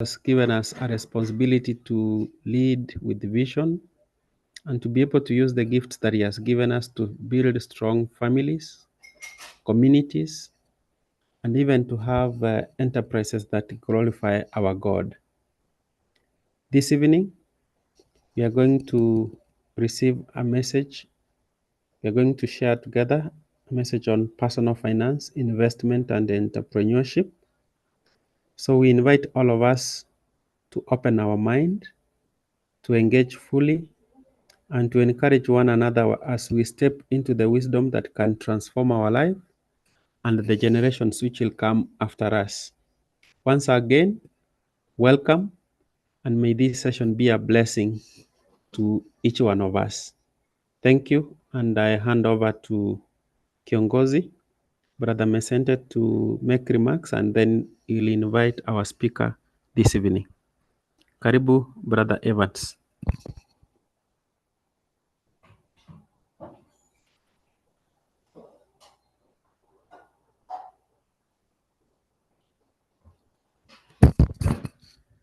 has given us a responsibility to lead with vision and to be able to use the gifts that He has given us to build strong families, communities, and even to have enterprises that glorify our God. This evening, we are going to receive a message. We are going to share together a message on personal finance, investment, and entrepreneurship. So we invite all of us to open our mind, to engage fully, and to encourage one another as we step into the wisdom that can transform our life and the generations which will come after us. Once again, welcome, and may this session be a blessing to each one of us. Thank you, and I hand over to Kiongozi, Brother Mesente, to make remarks, and then he'll invite our speaker this evening. Karibu, Brother Evans.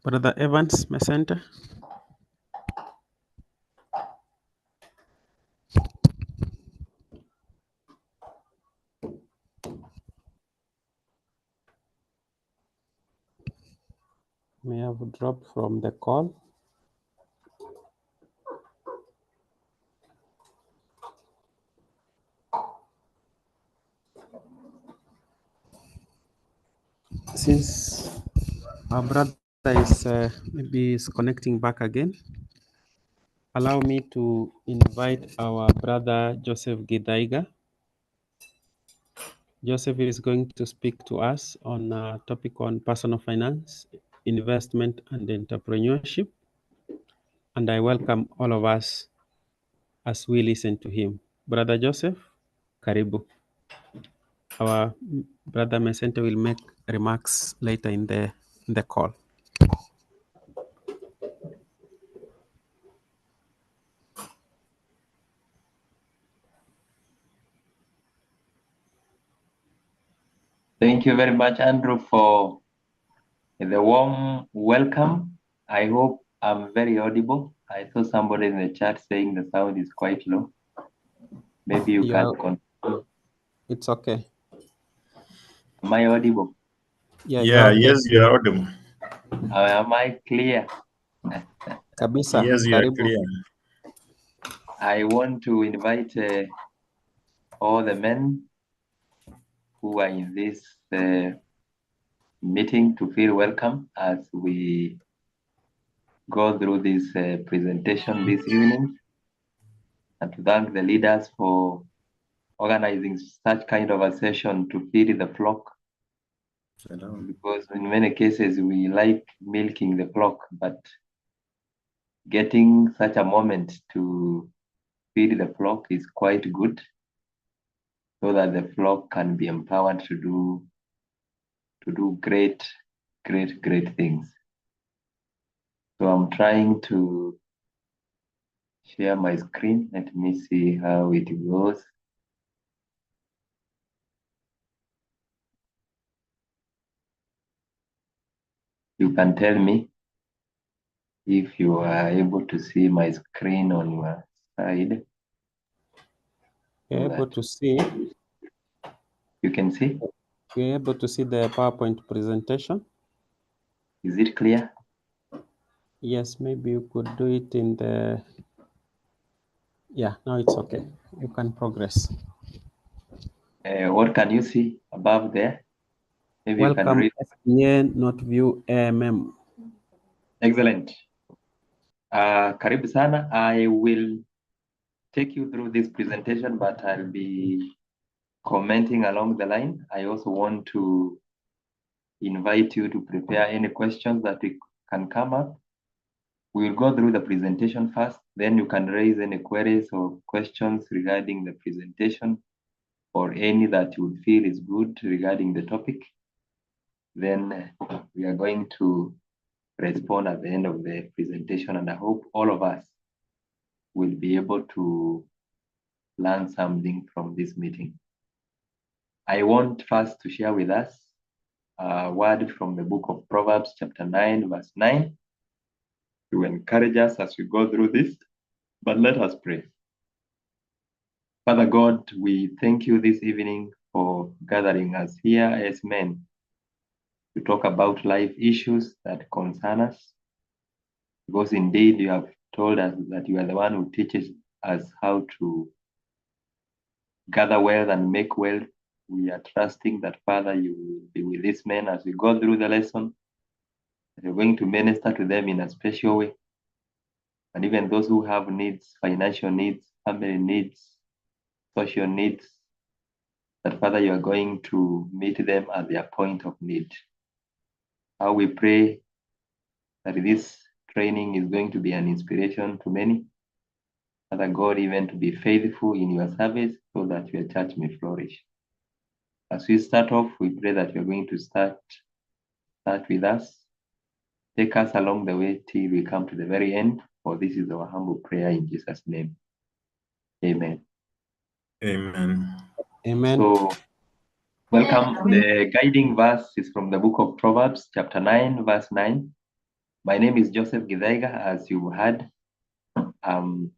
Brother Evans Mesente. May have dropped from the call. Since our brother is maybe is connecting back again, allow me to invite our brother Joseph Githaiga. Joseph is going to speak to us on a topic on personal finance, investment, and entrepreneurship. And I welcome all of us as we listen to him. Brother Joseph, karibu. Our brother Mesente will make remarks later in the call. Thank you very much, Andrew, for the warm welcome. I hope I'm very audible. I saw somebody in the chat saying the sound is quite low. Maybe you can confirm. It's okay. Am I audible? Yeah, okay. Yes, you are audible. Am I clear? Kabisa, yes, you are karibu. clear. I want to invite all the men who are in this meeting to feel welcome as we go through this presentation this evening, and to thank the leaders for organizing such kind of a session to feed the flock. Because in many cases we like milking the flock, but getting such a moment to feed the flock is quite good, so that the flock can be empowered to do great things. So I'm trying to share my screen. Let me see how it goes. You can tell me if you are able to see my screen on your side. You're able to see. You can see? You're able to see the PowerPoint presentation. Is it clear? Yes, maybe you could do it in the... Yeah, now it's okay. You can progress. What can you see above there? Maybe Welcome, you can read. FBA, not view AMM. Excellent. Karibu sana. I will take you through this presentation, but I'll be commenting along the line. I also want to invite you to prepare any questions that can come up. We'll go through the presentation first, then you can raise any queries or questions regarding the presentation, or any that you feel is good regarding the topic. Then we are going to respond at the end of the presentation, and I hope all of us will be able to learn something from this meeting. I want first to share with us a word from the book of Proverbs, chapter 9, verse 9, to encourage us as we go through this. But let us pray. Father God, we thank you this evening for gathering us here as men to talk about life issues that concern us. Because indeed you have told us that you are the one who teaches us how to gather wealth and make wealth. We are trusting that, Father, you will be with these men as we go through the lesson. You're going to minister to them in a special way. And even those who have needs, financial needs, family needs, social needs, that, Father, you are going to meet them at their point of need. How we pray that this training is going to be an inspiration to many. Father God, even to be faithful in your service so that your church may flourish. As we start off, we pray that you're going to start with us. Take us along the way till we come to the very end, for this is our humble prayer in Jesus' name. Amen. Amen. Amen. So, welcome. The guiding verse is from the book of Proverbs, chapter 9, verse 9. My name is Joseph Githaiga, as you heard. I'm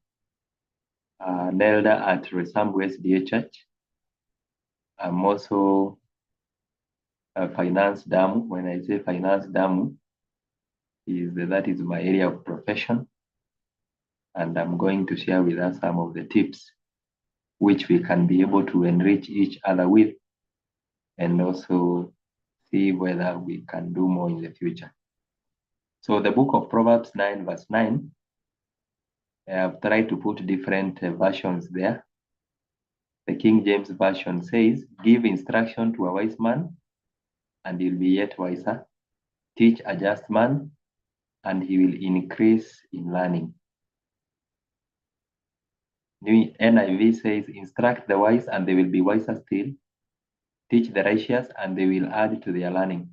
an elder at Resambu SDA Church. I'm also a finance damu. When I say finance damu, that is my area of profession. And I'm going to share with us some of the tips which we can be able to enrich each other with, and also see whether we can do more in the future. So the book of Proverbs 9, verse 9, I have tried to put different versions there. The King James Version says, give instruction to a wise man, and he'll be yet wiser. Teach a just man, and he will increase in learning. New NIV says, instruct the wise, and they will be wiser still. Teach the righteous, and they will add to their learning.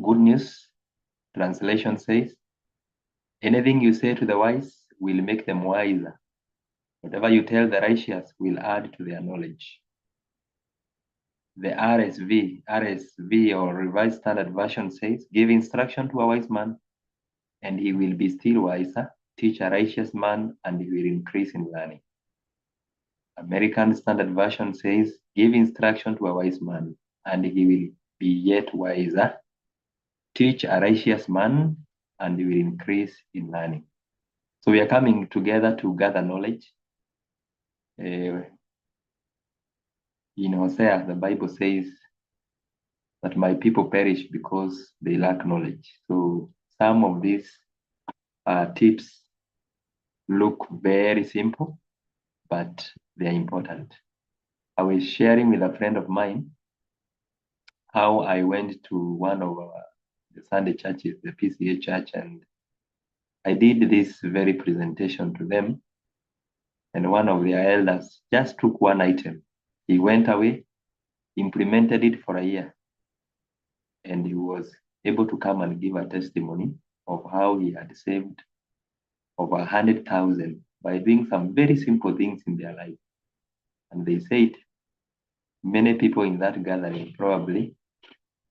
Good News Translation says, anything you say to the wise will make them wiser. Whatever you tell the righteous will add to their knowledge. The RSV or Revised Standard Version says, give instruction to a wise man, and he will be still wiser. Teach a righteous man, and he will increase in learning. American Standard Version says, give instruction to a wise man, and he will be yet wiser. Teach a righteous man, and he will increase in learning. So we are coming together to gather knowledge. In Hosea, the Bible says that my people perish because they lack knowledge. So some of these tips look very simple, but they are important. I was sharing with a friend of mine how I went to one of the Sunday churches, the PCA church, and I did this very presentation to them. And one of their elders just took one item. He went away, implemented it for a year, and he was able to come and give a testimony of how he had saved over 100,000 by doing some very simple things in their life. And they said many people in that gathering probably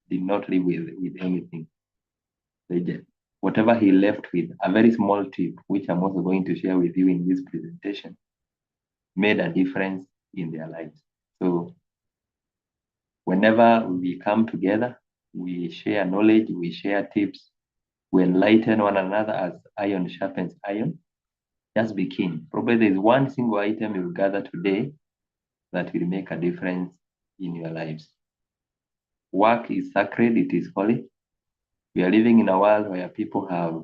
did not live with anything. They did. Whatever he left with, a very small tip, which I'm also going to share with you in this presentation, made a difference in their lives. So whenever we come together, we share knowledge, we share tips, we enlighten one another as iron sharpens iron. Just be keen. Probably there's one single item you'll gather today that will make a difference in your lives. Work is sacred, it is holy. We are living in a world where people have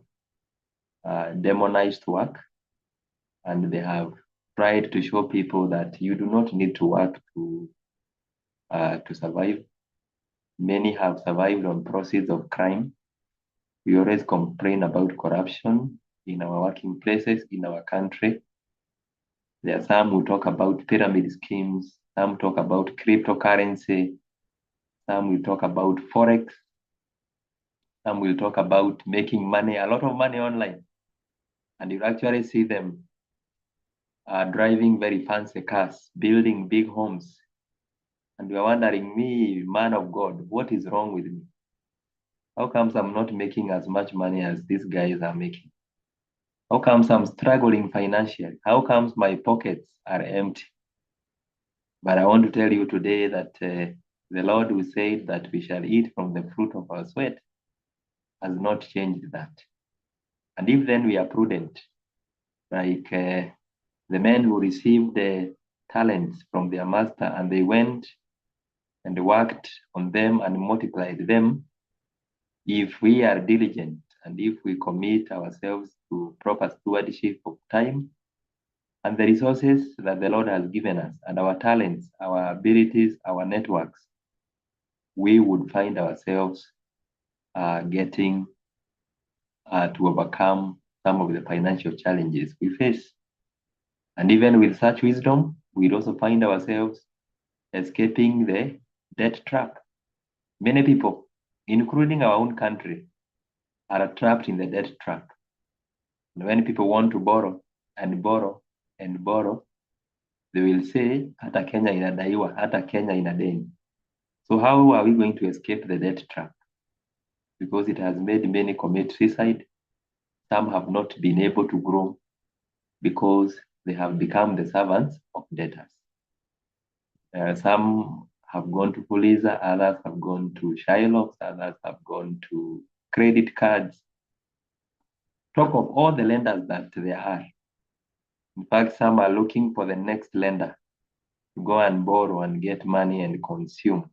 demonized work, and they have tried to show people that you do not need to work to survive. Many have survived on proceeds of crime. We always complain about corruption in our working places, in our country. There are some who talk about pyramid schemes, some talk about cryptocurrency, some will talk about Forex, some will talk about making money, a lot of money online. And you actually see them driving very fancy cars, building big homes. And you're wondering, me, man of God, what is wrong with me? How comes I'm not making as much money as these guys are making? How comes I'm struggling financially? How comes my pockets are empty? But I want to tell you today that the Lord who said that we shall eat from the fruit of our sweat has not changed that. And if then we are prudent, like the men who received the talents from their master and they went and worked on them and multiplied them, if we are diligent and if we commit ourselves to proper stewardship of time and the resources that the Lord has given us and our talents, our abilities, our networks, we would find ourselves getting to overcome some of the financial challenges we face. And even with such wisdom, we'd also find ourselves escaping the debt trap. Many people, including our own country, are trapped in the debt trap. And when people want to borrow and borrow and borrow, they will say, hata Kenya inadaiwa, hata Kenya inadeni. So how are we going to escape the debt trap? Because it has made many commit suicide. Some have not been able to grow because they have become the servants of debtors. Some have gone to Fuliza, others have gone to Shylocks, others have gone to credit cards. Talk of all the lenders that there are. In fact, some are looking for the next lender to go and borrow and get money and consume.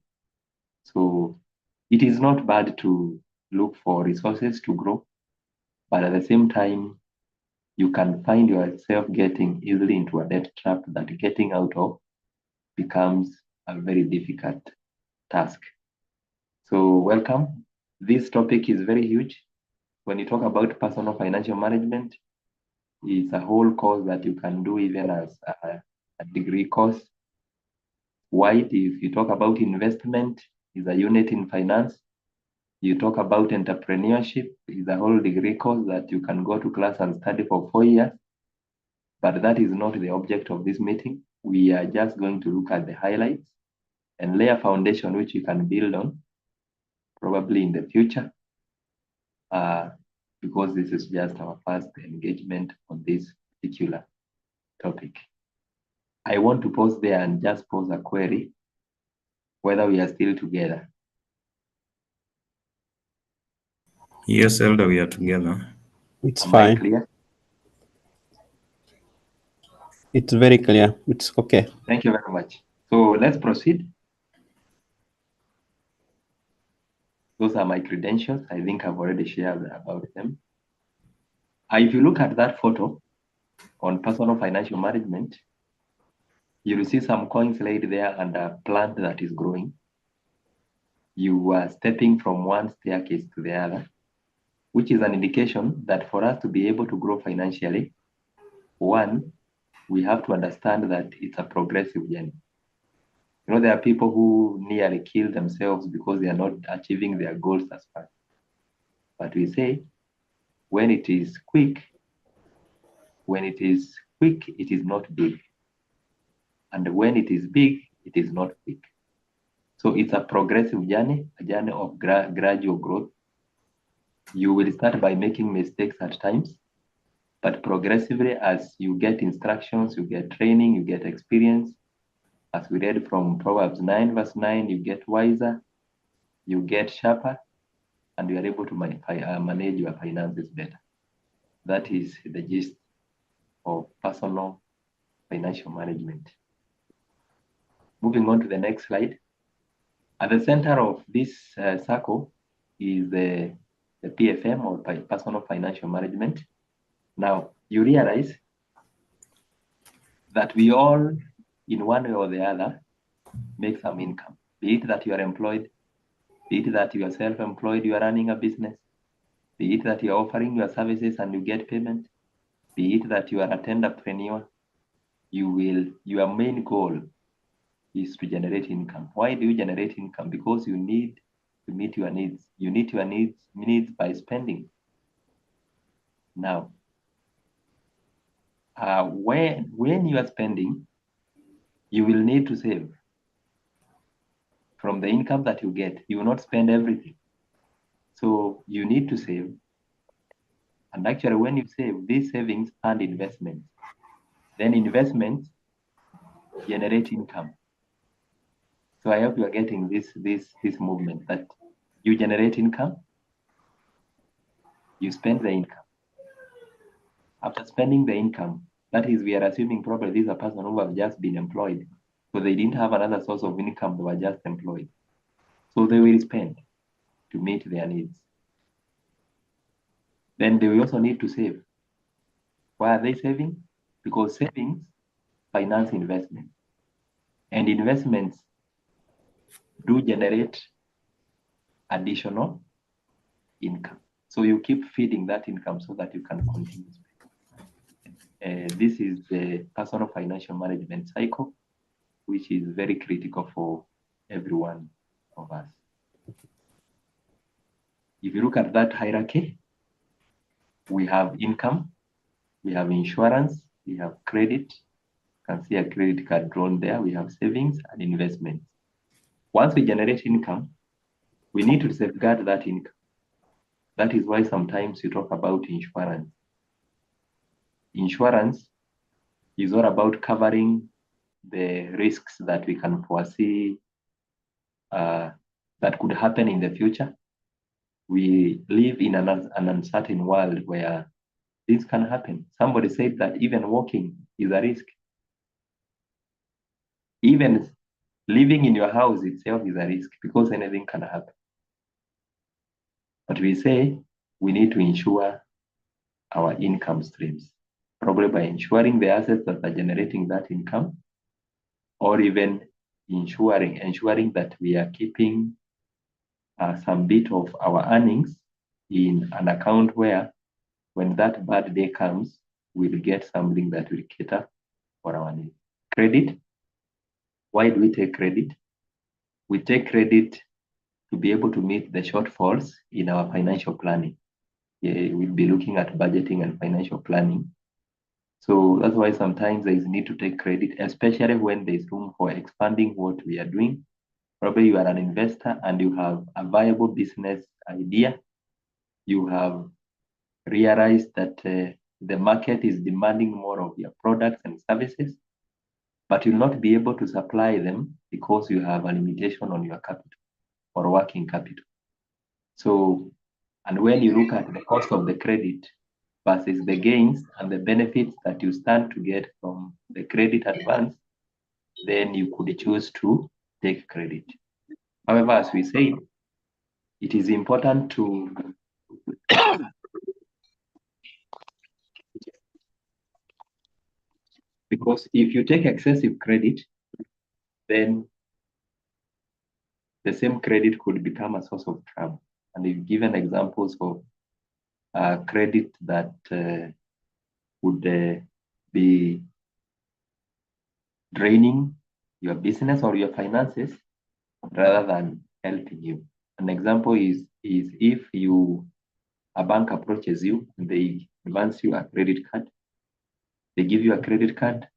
So it is not bad to look for resources to grow, but at the same time, you can find yourself getting easily into a debt trap that getting out of becomes a very difficult task. So welcome. This topic is very huge. When you talk about personal financial management, it's a whole course that you can do even as a degree course. Wide, if you talk about investment, is a unit in finance. You talk about entrepreneurship, is a whole degree course that you can go to class and study for 4 years. But that is not the object of this meeting. We are just going to look at the highlights and lay a foundation which you can build on, probably in the future, because this is just our first engagement on this particular topic. I want to pause there and just pose a query, whether we are still together. Yes, Elder, we are together. It's Am I fine. clear? It's very clear. It's okay. Thank you very much. So let's proceed. Those are my credentials. I think I've already shared about them. If you look at that photo on personal financial management, you will see some coins laid there and a plant that is growing. You are stepping from one staircase to the other, which is an indication that for us to be able to grow financially, one, we have to understand that it's a progressive journey. You know, there are people who nearly kill themselves because they are not achieving their goals as fast. But we say, when it is quick, it is not big. And when it is big, it is not quick. So it's a progressive journey, a journey of gradual growth. You will start by making mistakes at times, but progressively as you get instructions, you get training, you get experience. As we read from Proverbs 9 verse 9, you get wiser, you get sharper, and you are able to manage your finances better. That is the gist of personal financial management. Moving on to the next slide. At the center of this circle is the PFM, or personal financial management. Now, you realize that we all, in one way or the other, make some income. Be it that you are employed, be it that you are self-employed, you are running a business, be it that you are offering your services and you get payment, be it that you are a tenderpreneur, your main goal is to generate income. Why do you generate income? Because you need to meet your needs. You meet your needs by spending. Now, when you are spending, you will need to save. From the income that you get, you will not spend everything. So you need to save. And actually, when you save, these savings and investments, then investments generate income. So I hope you are getting this movement that you generate income, you spend the income. After spending the income, that is, we are assuming probably these are person who have just been employed. So they didn't have another source of income, they were just employed. So they will spend to meet their needs. Then they will also need to save. Why are they saving? Because savings finance investment. And investments do generate additional income. So you keep feeding that income so that you can continue spending. This is the personal financial management cycle, which is very critical for every one of us. If you look at that hierarchy, we have income, we have insurance, we have credit. You can see a credit card drawn there. We have savings and investments. Once we generate income, we need to safeguard that income. That is why sometimes you talk about insurance. Insurance is all about covering the risks that we can foresee that could happen in the future. We live in an uncertain world where this can happen. Somebody said that even walking is a risk. Even living in your house itself is a risk because anything can happen. But we say we need to insure our income streams, probably by ensuring the assets that are generating that income, or even ensuring that we are keeping some bit of our earnings in an account where when that bad day comes, we'll get something that will cater for our needs. Credit. Why do we take credit? We take credit to be able to meet the shortfalls in our financial planning. Yeah, we'll be looking at budgeting and financial planning. So that's why sometimes there is need to take credit, especially when there's room for expanding what we are doing. Probably you are an investor and you have a viable business idea. You have realized that the market is demanding more of your products and services, but you'll not be able to supply them because you have a limitation on your capital or working capital. So, and when you look at the cost of the credit versus the gains and the benefits that you stand to get from the credit advance, then you could choose to take credit. However, as we said, it is important to because if you take excessive credit, then the same credit could become a source of trouble. And we've given examples of credit that would be draining your business or your finances rather than helping you. An example is if a bank approaches you and they advance you a credit card, they give you a credit card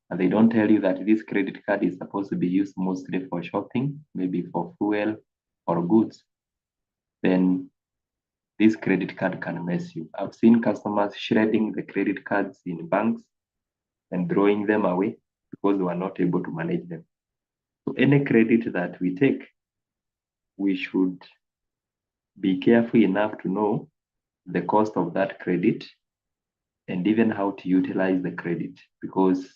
and they don't tell you that this credit card is supposed to be used mostly for shopping, maybe for fuel or goods, then this credit card can mess you. I've seen customers shredding the credit cards in banks and throwing them away because they were not able to manage them. So any credit that we take, we should be careful enough to know the cost of that credit and even how to utilize the credit, because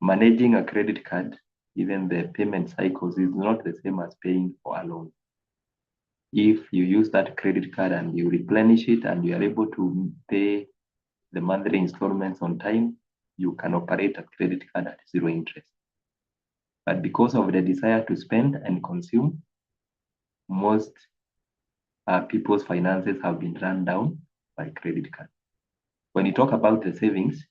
managing a credit card, even the payment cycles, is not the same as paying for a loan. If you use that credit card and you replenish it and you are able to pay the monthly installments on time, you can operate a credit card at zero interest. But because of the desire to spend and consume, most people's finances have been run down by credit card. When you talk about the savings,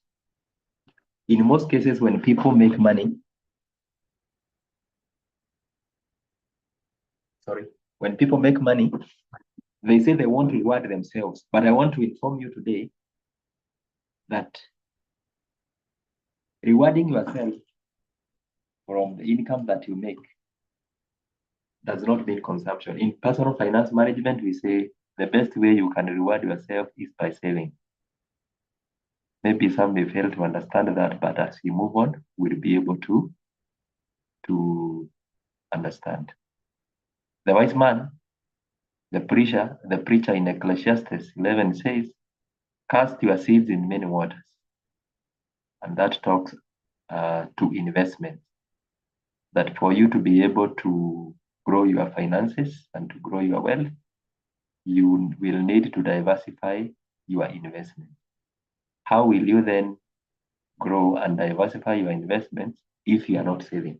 in most cases, when people make money, when people make money, they say they want to reward themselves. But I want to inform you today that rewarding yourself from the income that you make does not mean consumption. In personal finance management, we say the best way you can reward yourself is by saving. Maybe some may fail to understand that, but as we move on, we'll be able to understand. The wise man, the preacher in Ecclesiastes 11 says, cast your seeds in many waters. And that talks to investment. That for you to be able to grow your finances and to grow your wealth, you will need to diversify your investment. How will you then grow and diversify your investments if you are not saving?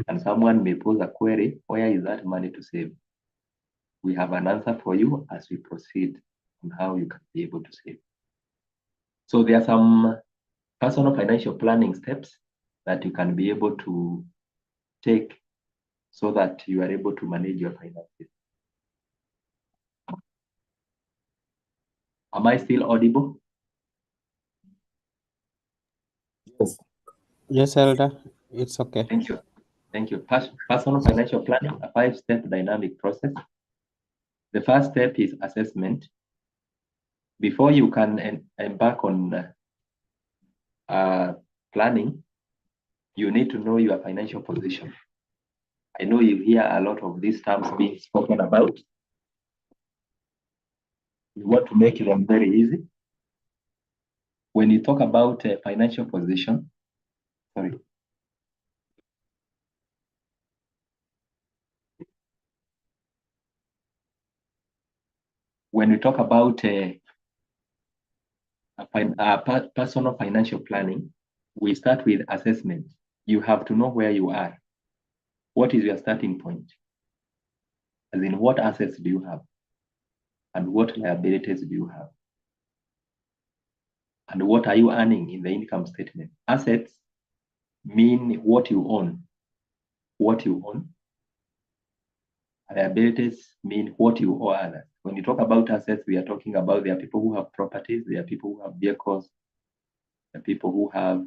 And someone may pose a query, where is that money to save? We have an answer for you as we proceed on how you can be able to save. So there are some personal financial planning steps that you can be able to take so that you are able to manage your finances. Am I still audible? Yes. Yes, Elder, it's okay. Thank you. Thank you. Personal financial planning, a 5-step dynamic process. The first step is assessment. Before you can embark on planning, you need to know your financial position. I know you hear a lot of these terms being spoken about. We want to make them very easy. When you talk about a financial position, sorry. When we talk about personal financial planning, we start with assessment. You have to know where you are. What is your starting point? As in, what assets do you have? And what liabilities do you have? And what are you earning in the income statement? Assets mean what you own. What you own. Liabilities mean what you owe others. When you talk about assets, we are talking about there are people who have properties, there are people who have vehicles, there are people who have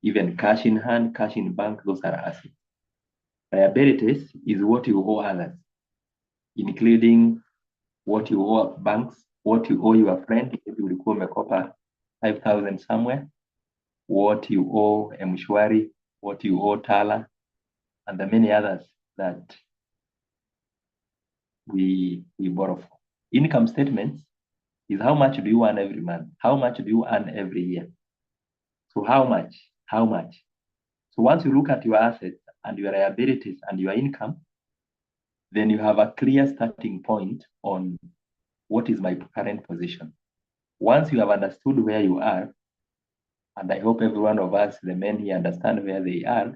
even cash in hand, cash in bank, those are assets. Liabilities is what you owe others, including what you owe banks, what you owe your friend, if you recall Mekopa 5,000 somewhere, what you owe Mshwari, what you owe Tala, and the many others that we borrow from. Income statements is how much do you earn every month? How much do you earn every year? So how much? How much? So once you look at your assets and your liabilities and your income, then you have a clear starting point on what is my current position. Once you have understood where you are, and I hope every one of us, the men here, understand where they are,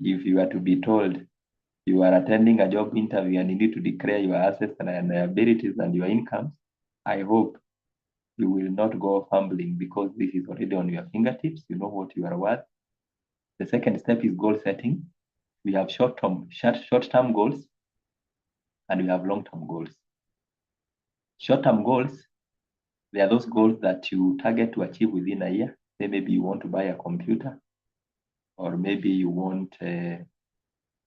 if you are to be told you are attending a job interview and you need to declare your assets and liabilities and your incomes, I hope you will not go fumbling because this is already on your fingertips. You know what you are worth. The second step is goal setting. We have short-term goals and we have long-term goals. Short-term goals, they are those goals that you target to achieve within a year. Say maybe you want to buy a computer, or maybe you want to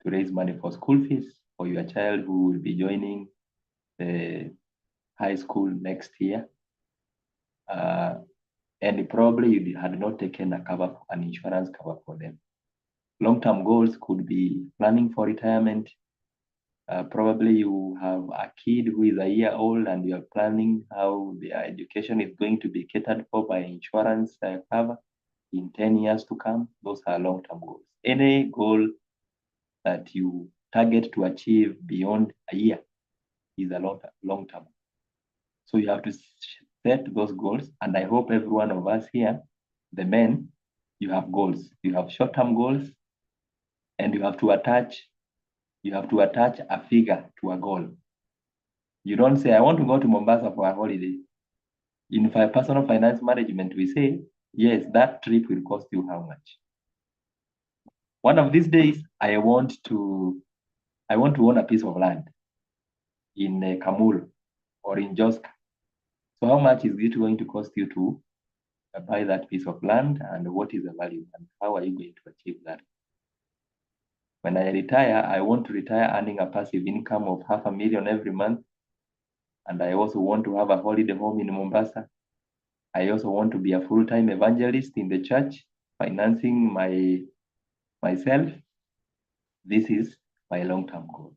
raise money for school fees for your child who will be joining the high school next year. And probably you had not taken an insurance cover for them. Long-term goals could be planning for retirement. Probably you have a kid who is a year old and you are planning how their education is going to be catered for by insurance cover in 10 years to come. Those are long-term goals. Any goal that you target to achieve beyond a year is a long-term. So you have to set those goals. And I hope every one of us here, the men, you have goals. You have short-term goals, and you have to attach a figure to a goal. You don't say, I want to go to Mombasa for a holiday. In personal finance management, we say, yes, that trip will cost you how much? One of these days, I want to own a piece of land in Kamul or in Joska. So how much is it going to cost you to buy that piece of land, and what is the value, and how are you going to achieve that? When I retire, I want to retire earning a passive income of $500,000 every month. And I also want to have a holiday home in Mombasa. I also want to be a full-time evangelist in the church, financing myself. This is my long-term goal.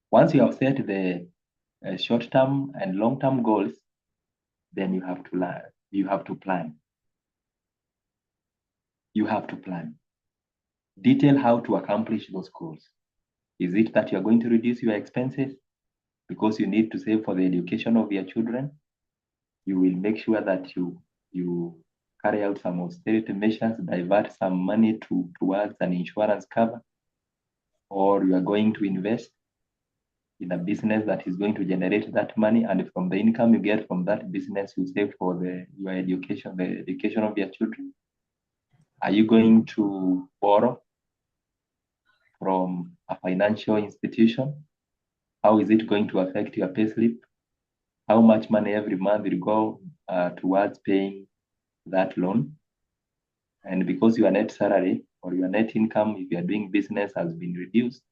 Once you have set the short-term and long-term goals, then you have to learn. You have to plan. You have to plan. Detail how to accomplish those goals. Is it that you're going to reduce your expenses because you need to save for the education of your children? You will make sure that you carry out some austerity measures, divert some money towards an insurance cover, or you are going to invest in a business that is going to generate that money, and from the income you get from that business, you save for your education, the education of your children. Are you going to borrow from a financial institution? How is it going to affect your payslip? How much money every month will go towards paying that loan? And because your net salary or your net income, if you are doing business, has been reduced,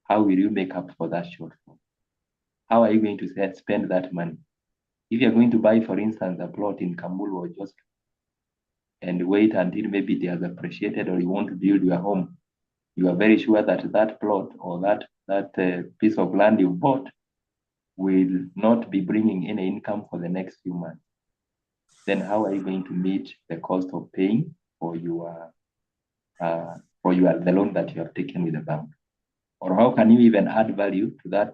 how will you make up for that shortfall? How are you going to spend that money? If you're going to buy, for instance, a plot in Kambulu or just and wait until maybe it has appreciated, or you want to build your home, you are very sure that that plot or that piece of land you bought will not be bringing any income for the next few months. Then how are you going to meet the cost of paying for the loan that you have taken with the bank? Or how can you even add value to that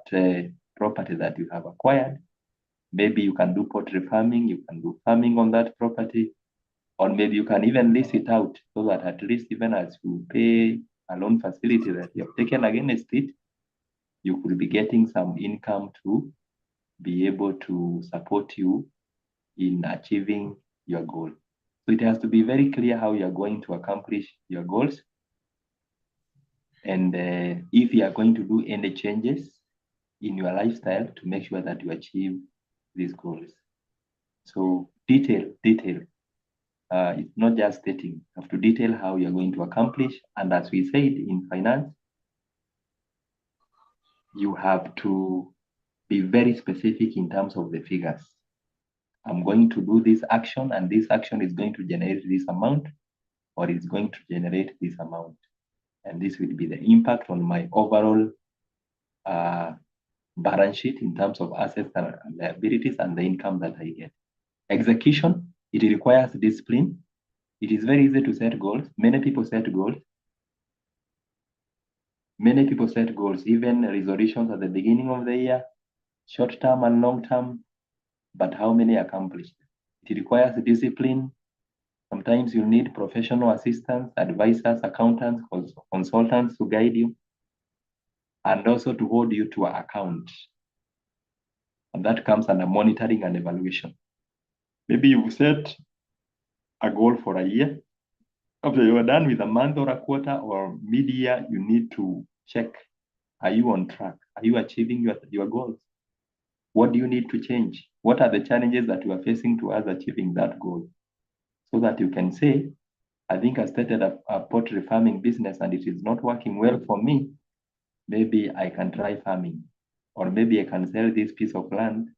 property that you have acquired? Maybe you can do pottery farming, you can do farming on that property, or maybe you can even lease it out so that at least even as you pay a loan facility that you have taken against it, you could be getting some income to be able to support you in achieving your goal. So it has to be very clear how you are going to accomplish your goals. And if you are going to do any changes in your lifestyle to make sure that you achieve these goals. So detail. It's not just stating. You have to detail how you're going to accomplish. And as we said in finance, you have to be very specific in terms of the figures. I'm going to do this action, and this action is going to generate this amount, or it's going to generate this amount. And this will be the impact on my overall balance sheet in terms of assets and liabilities and the income that I get. Execution, it requires discipline. It is very easy to set goals. Many people set goals. Many people set goals, even resolutions at the beginning of the year, short-term and long-term, but how many accomplished? It requires discipline. Sometimes you need professional assistants, advisors, accountants, consultants to guide you, and also to hold you to account. And that comes under monitoring and evaluation. Maybe you set a goal for a year. After you are done with a month or a quarter or mid-year, you need to check, are you on track? Are you achieving your goals? What do you need to change? What are the challenges that you are facing towards achieving that goal? So that you can say, I think I started a pottery farming business and it is not working well for me. Maybe I can try farming, or maybe I can sell this piece of land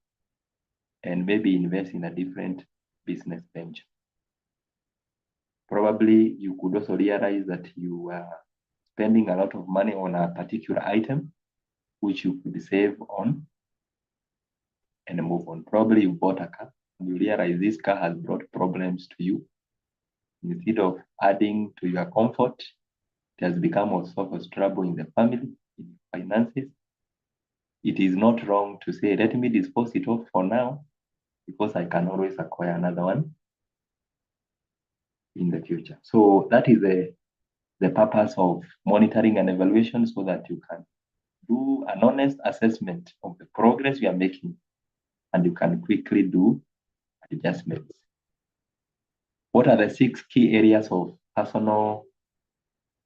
and maybe invest in a different business venture. Probably you could also realize that you are spending a lot of money on a particular item, which you could save on and move on. Probably you bought a car and you realize this car has brought problems to you. Instead of adding to your comfort, it has become a source of trouble in the family, in finances. It is not wrong to say, let me dispose it off for now, because I can always acquire another one in the future. So that is the purpose of monitoring and evaluation, so that you can do an honest assessment of the progress you are making, and you can quickly do adjustments. What are the 6 key areas of personal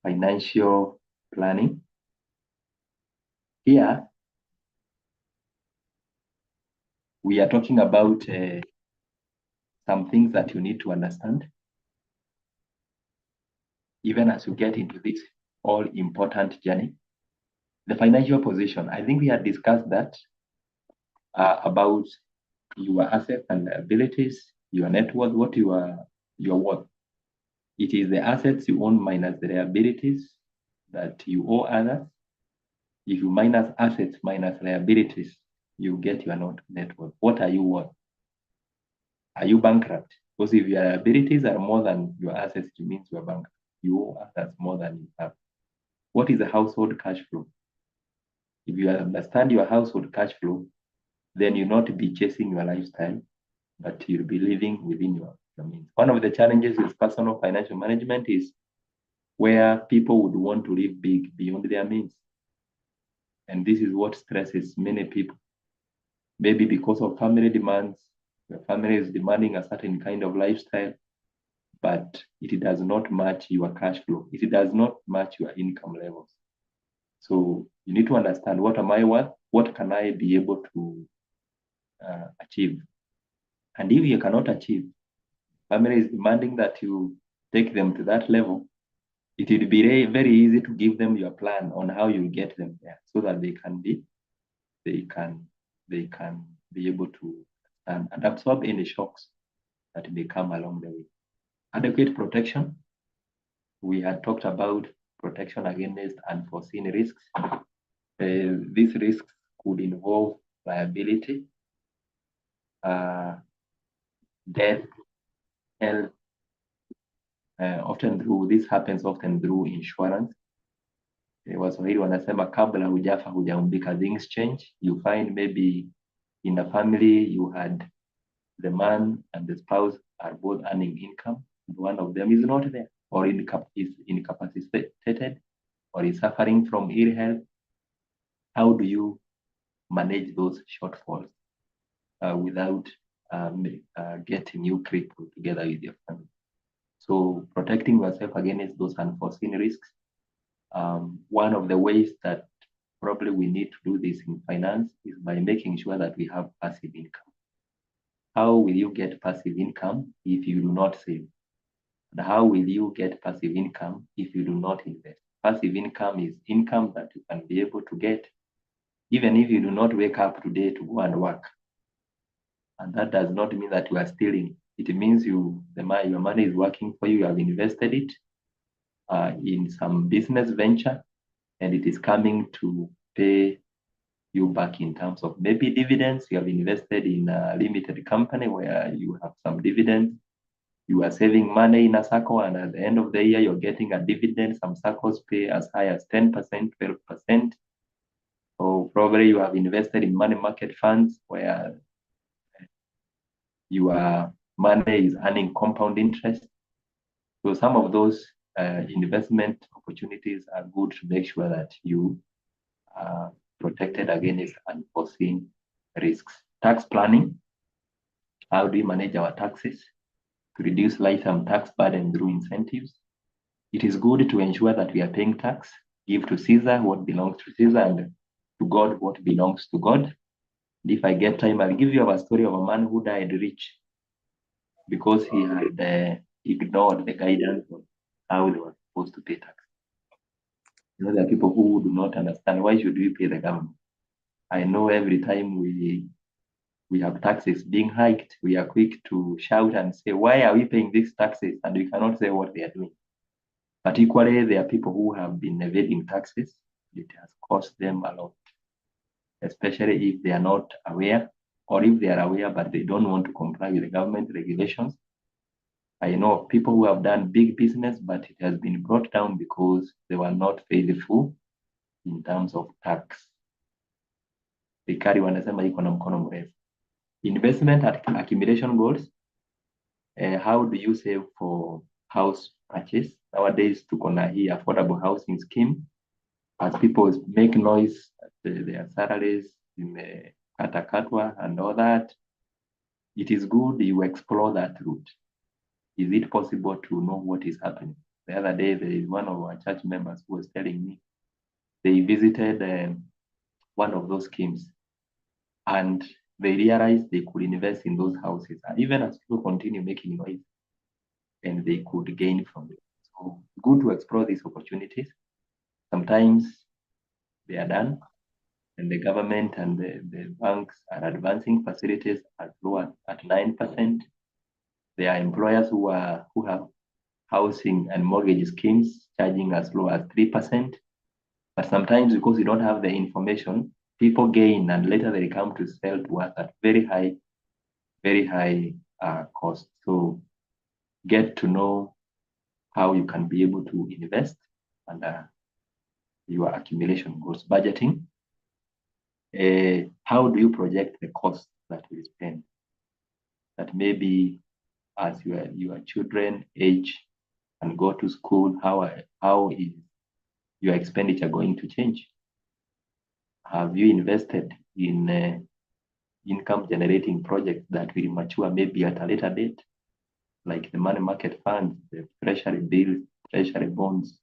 financial planning? Here, we are talking about some things that you need to understand, even as you get into this. all important journey. The financial position, I think we had discussed that about your assets and liabilities, your net worth, what your worth. It is the assets you own minus the liabilities that you owe others. If you minus assets minus liabilities, you get your net worth. What are you worth? Are you bankrupt? Because if your liabilities are more than your assets, it means you are bankrupt. You owe others more than you have. What is the household cash flow? If you understand your household cash flow, then you'll not be chasing your lifestyle, but you'll be living within your means. One of the challenges with personal financial management is where people would want to live big beyond their means. And this is what stresses many people. Maybe because of family demands, your family is demanding a certain kind of lifestyle, but it does not match your cash flow. It does not match your income levels. So you need to understand, what am I worth? What can I be able to achieve? And if you cannot achieve, family is demanding that you take them to that level, it will be very easy to give them your plan on how you get them there, so that they can be able to stand and absorb any shocks that may come along the way. Adequate protection. We had talked about protection against unforeseen risks. These risks could involve liability, death, health. This happens often through insurance. Waswahili wanasema kabla hujafa hujaumbika, things change. You find maybe in a family you had the man and the spouse are both earning income. One of them is not there, or is incapacitated, or is suffering from ill health. How do you manage those shortfalls without getting you crippled together with your family? So protecting yourself against those unforeseen risks. One of the ways that probably we need to do this in finance is by making sure that we have passive income. How will you get passive income if you do not save? And how will you get passive income if you do not invest? Passive income is income that you can be able to get even if you do not wake up today to go and work. And that does not mean that you are stealing. It means your money is working for you. You have invested it in some business venture, and it is coming to pay you back in terms of maybe dividends. You have invested in a limited company where you have some dividends. You are saving money in a circle, and at the end of the year, you're getting a dividend. Some circles pay as high as 10%, 12%. So probably you have invested in money market funds where your money is earning compound interest. So some of those investment opportunities are good to make sure that you are protected against unforeseen risks. Tax planning. How do we manage our taxes to reduce lifetime tax burden through incentives? It is good to ensure that we are paying tax, give to Caesar what belongs to Caesar, and to God what belongs to God. And if I get time, I'll give you a story of a man who died rich because he had ignored the guidance of how they were supposed to pay tax. You know, there are people who do not understand, why should we pay the government? I know every time we have taxes being hiked, we are quick to shout and say, why are we paying these taxes? And we cannot say what they are doing. But equally, there are people who have been evading taxes. It has cost them a lot, especially if they are not aware, or if they are aware but they don't want to comply with the government regulations. I know of people who have done big business, but it has been brought down because they were not faithful in terms of tax. Vikari wanasema iko na mkono mrefu. Investment accumulation goals. How do you save for house purchase? Nowadays, tuko na hii affordable housing scheme. As people make noise, their salaries imekatakatwa and all that, it is good you explore that route. Is it possible to know what is happening? The other day, there is one of our church members who was telling me they visited one of those schemes and they realized they could invest in those houses, and even as people continue making noise, and they could gain from it. So good to explore these opportunities. Sometimes they are done, and the government and the banks are advancing facilities as low as at 9%. There are employers who have housing and mortgage schemes charging as low as 3%. But sometimes because you don't have the information, people gain and later they come to sell to us at very high cost. So get to know how you can be able to invest and your accumulation goals. Budgeting. How do you project the cost that you spend? That maybe as your children age and go to school, how is your expenditure going to change? Have you invested in income generating projects that will mature maybe at a later date, like the money market funds, the treasury bills, treasury bonds?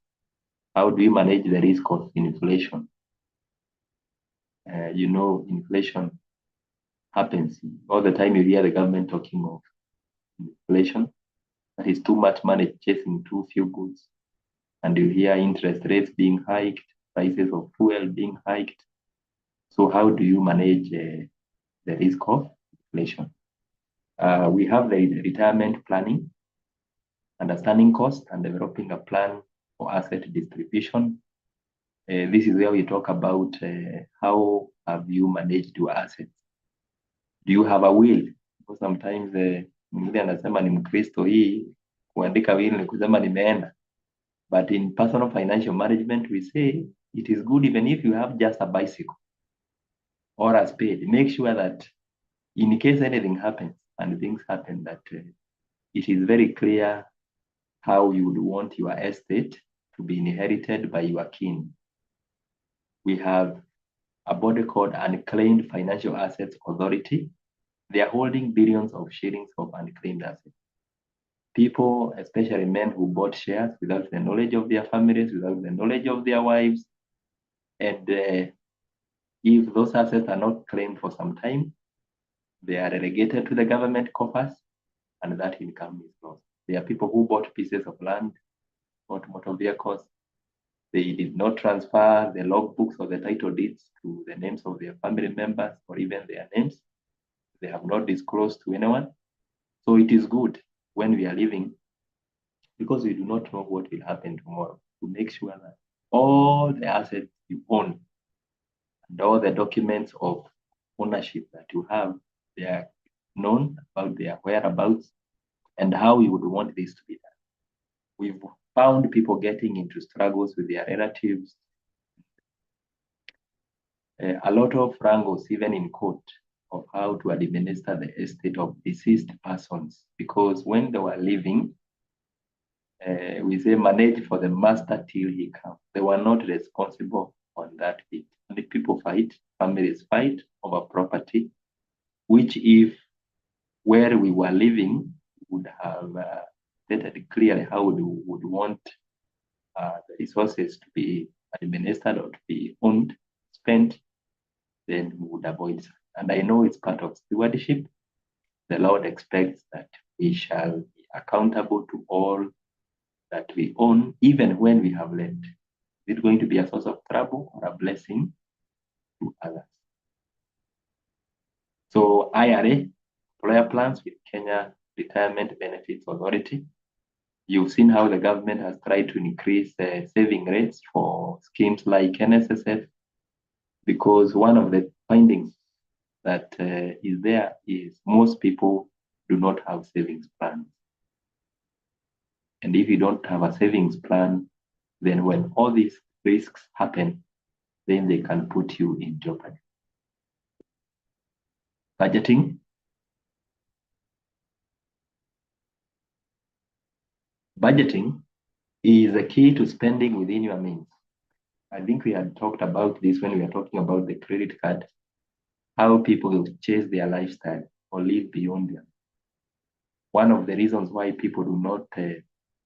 How do you manage the risk of inflation? Inflation happens all the time. You hear the government talking of inflation, that is too much money chasing too few goods. And you hear interest rates being hiked, prices of fuel being hiked. So how do you manage the risk of inflation? We have the retirement planning, understanding cost, and developing a plan for asset distribution. This is where we talk about how have you managed your assets. Do you have a will? Because sometimes mwingine anasema ni Mkristo, hii kuandika will ni kusema nimeenda. But in personal financial management, we say it is good even if you have just a bicycle or a spade. Make sure that in case anything happens and things happen, that it is very clear how you would want your estate to be inherited by your kin. We have a body called Unclaimed Financial Assets Authority. They are holding billions of shillings of unclaimed assets. People, especially men who bought shares without the knowledge of their families, without the knowledge of their wives. And if those assets are not claimed for some time, they are relegated to the government coffers, and that income is lost. There are people who bought pieces of land, bought motor vehicles. They did not transfer the logbooks or the title deeds to the names of their family members or even their names. They have not disclosed to anyone. So it is good when we are living, because we do not know what will happen tomorrow, to make sure that all the assets you own and all the documents of ownership that you have, they are known about their whereabouts and how you would want this to be done. We've found people getting into struggles with their relatives, a lot of wrangles even in court of how to administer the estate of deceased persons, because when they were living, we say manage for the master till he comes. They were not responsible on that bit. And if people fight, families fight over property, which if where we were living would have stated clearly how we would want the resources to be administered or to be owned, spent, then we would avoid. And I know it's part of stewardship. The Lord expects that we shall be accountable to all that we own, even when we have left. Is it going to be a source of trouble or a blessing to others? So IRA, employer plans with Kenya Retirement Benefits Authority. You've seen how the government has tried to increase saving rates for schemes like NSSF, because one of the findings that is there is most people do not have savings plans. And if you don't have a savings plan, then when all these risks happen, then they can put you in jeopardy. Budgeting. Budgeting is the key to spending within your means. I think we had talked about this when we were talking about the credit card, how people will chase their lifestyle or live beyond them. One of the reasons why people do not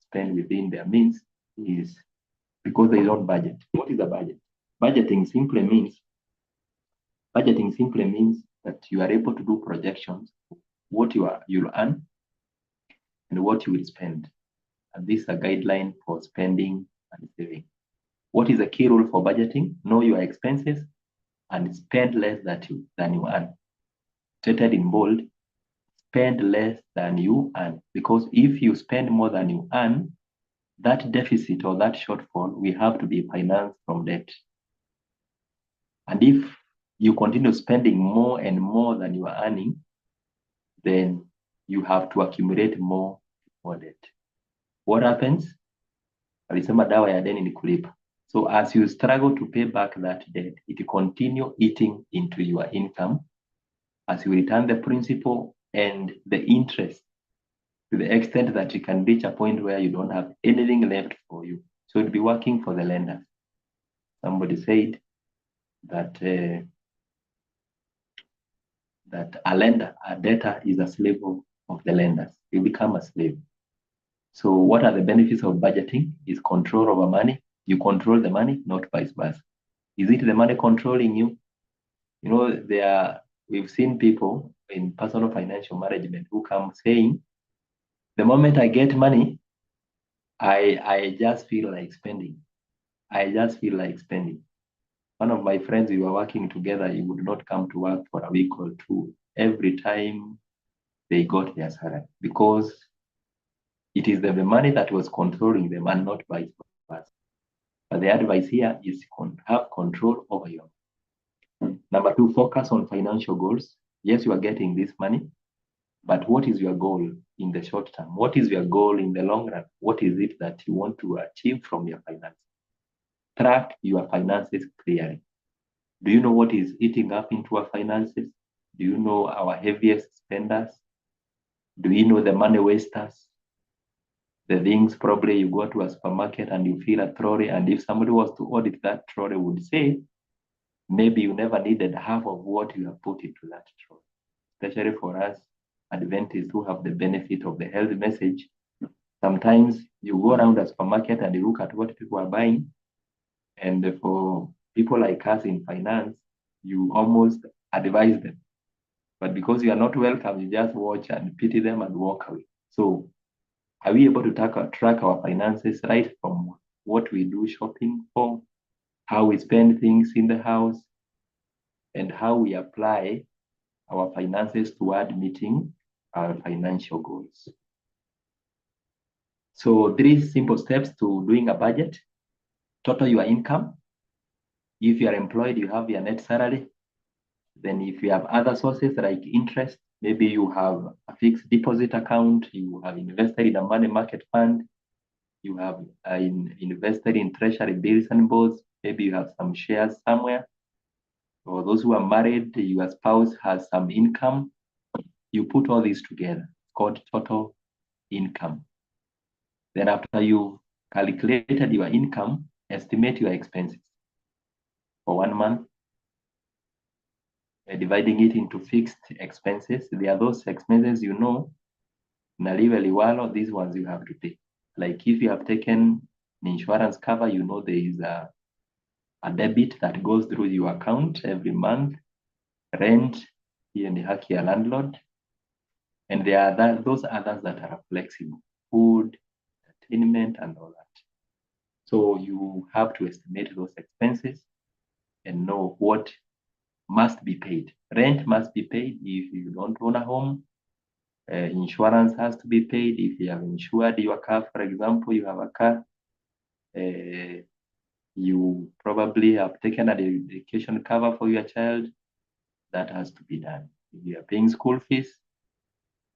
spend within their means is because they don't budget. What is a budget? Budgeting simply means that you are able to do projections, what you'll earn and what you will spend. And this is a guideline for spending and saving. What is the key rule for budgeting? Know your expenses and spend less than you earn. Stated in bold, spend less than you earn. Because if you spend more than you earn, that deficit or that shortfall will have to be financed from debt. And if you continue spending more and more than you are earning, then you have to accumulate more debt. What happens? Alisema dawa ya deni ni kulipa. So as you struggle to pay back that debt, it will continue eating into your income as you return the principal and the interest to the extent that you can reach a point where you don't have anything left for you. So it'll be working for the lender. Somebody said that that a lender, a debtor, is a slave of the lenders. You become a slave. So what are the benefits of budgeting? Is control over money. You control the money, not vice versa. Is it the money controlling you? You know, we've seen people in personal financial management who come saying, the moment I get money, I just feel like spending. I just feel like spending. One of my friends, we were working together, he would not come to work for a week or two every time they got their salary, because it is the money that was controlling them and not vice versa. But the advice here is have control over your. Number two, focus on financial goals. Yes, you are getting this money, but what is your goal in the short term? What is your goal in the long run? What is it that you want to achieve from your finances? Track your finances clearly. Do you know what is eating up into our finances? Do you know our heaviest spenders? Do you know the money wasters? The things probably you go to a supermarket and you feel a trolley, and if somebody was to audit that trolley, would say, maybe you never needed half of what you have put into that trolley. Especially for us Adventists who have the benefit of the health message. Sometimes you go around a supermarket and you look at what people are buying, and for people like us in finance, you almost advise them. But because you are not welcome, you just watch and pity them and walk away. So are we able to track our finances right from what we do shopping for, how we spend things in the house, and how we apply our finances toward meeting our financial goals? So 3 simple steps to doing a budget. Total your income. If you are employed, you have your net salary. Then if you have other sources like interest, maybe you have a fixed deposit account, you have invested in a money market fund, you have invested in treasury bills and bonds, maybe you have some shares somewhere. For those who are married, your spouse has some income. You put all these together. It's called total income. Then after you calculated your income, estimate your expenses for 1 month, dividing it into fixed expenses. There are those expenses you know, naliwe liwalo, these ones you have to pay. Like if you have taken an insurance cover, you know there is a debit that goes through your account every month. Rent, here in the haki ya landlord. And there are those others that are flexible, food, entertainment, and all that. So you have to estimate those expenses and know what must be paid. Rent must be paid if you don't own a home. Insurance has to be paid if you have insured your car. For example, you have a car. You probably have taken an education cover for your child. That has to be done. If you are paying school fees,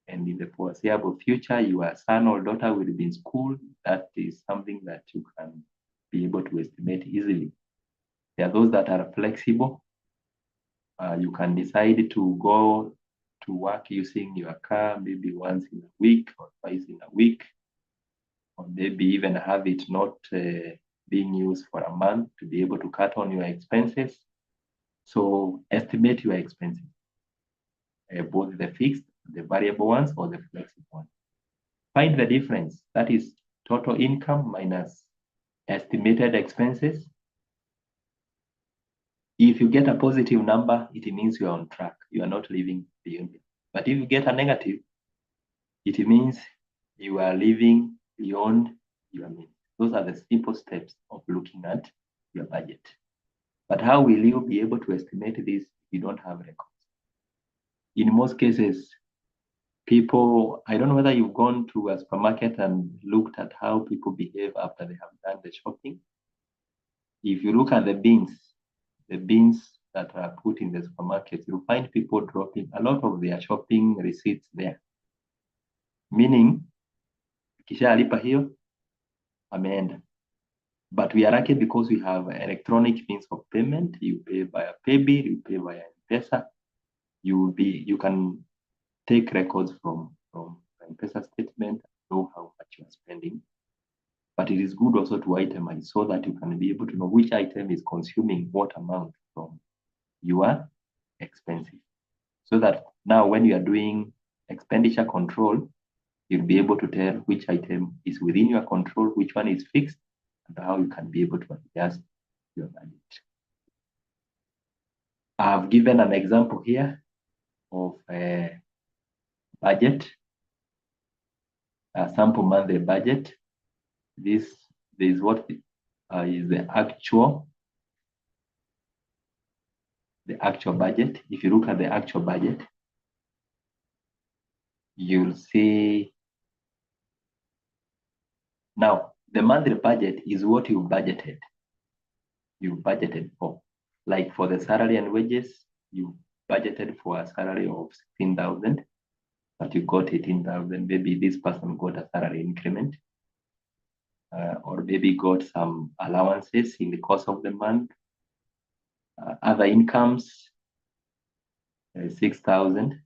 and in the foreseeable future, your son or daughter will be in school, that is something that you can be able to estimate easily. There are those that are flexible. You can decide to go to work using your car maybe once in a week or twice in a week, or maybe even have it not being used for a month to be able to cut on your expenses. So estimate your expenses, both the fixed, the variable ones, or the flexible ones. Find the difference. That is total income minus estimated expenses. If you get a positive number, it means you are on track. You are not living beyond it. But if you get a negative, it means you are living beyond your means. Those are the simple steps of looking at your budget. But how will you be able to estimate this if you don't have records? In most cases, people, I don't know whether you've gone to a supermarket and looked at how people behave after they have done the shopping. If you look at the bins that are put in the supermarket, you'll find people dropping a lot of their shopping receipts there. Meaning, kisha alipa hiyo, ameenda. But we are lucky because we have electronic means of payment. You pay via paybill, you pay via M-Pesa. You can take records from M-Pesa statement, know how much you are spending. But it is good also to itemize so that you can be able to know which item is consuming what amount from your expenses. So that now when you are doing expenditure control, you'll be able to tell which item is within your control, which one is fixed, and how you can be able to adjust your budget. I've given an example here of a budget, a sample monthly budget. This is what is the actual budget. If you look at the actual budget, you'll see now the monthly budget is what you budgeted. You budgeted for, like for the salary and wages, you budgeted for a salary of 16,000, but you got 18,000. Maybe this person got a salary increment, or maybe got some allowances in the course of the month. Other incomes, 6,000.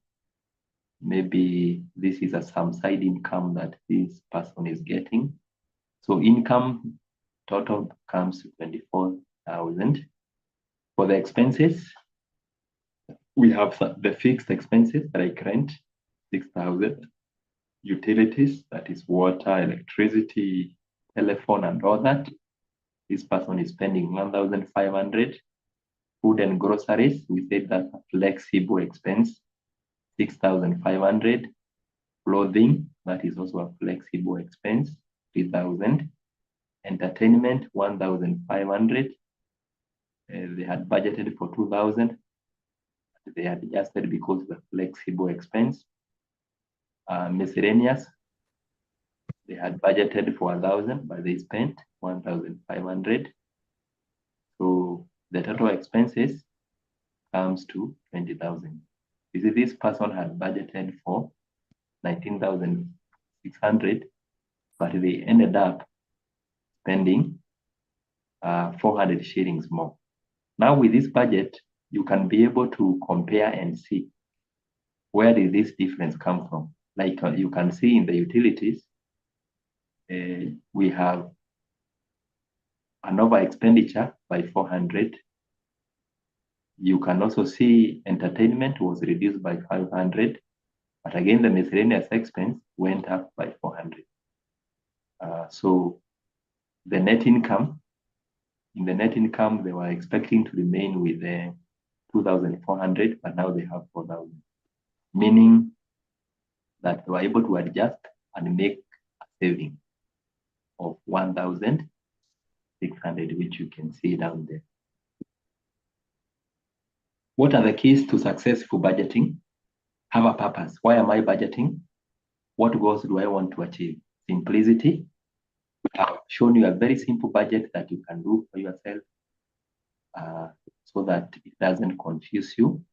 Maybe this is some side income that this person is getting. So income total comes to 24,000. For the expenses, we have the fixed expenses like rent, 6,000. Utilities, that is water, electricity, telephone, and all that. This person is spending 1,500. Food and groceries, we said that's a flexible expense, 6,500. Clothing, that is also a flexible expense, 3,000. Entertainment, 1,500. They had budgeted for 2,000. They had adjusted because of the flexible expense. Miscellaneous, they had budgeted for 1,000, but they spent 1,500. So the total expenses comes to 20,000. You see, this person had budgeted for 19,600, but they ended up spending 400 shillings more. Now with this budget, you can be able to compare and see where did this difference come from. Like you can see in the utilities, we have an over expenditure by 400. You can also see entertainment was reduced by 500, but again, the miscellaneous expense went up by 400. So the net income, in the net income, they were expecting to remain with 2,400, but now they have 4,000, meaning that they were able to adjust and make a saving of 1,600, which you can see down there. What are the keys to successful budgeting? Have a purpose. Why am I budgeting? What goals do I want to achieve? Simplicity. I've shown you a very simple budget that you can do for yourself so that it doesn't confuse you.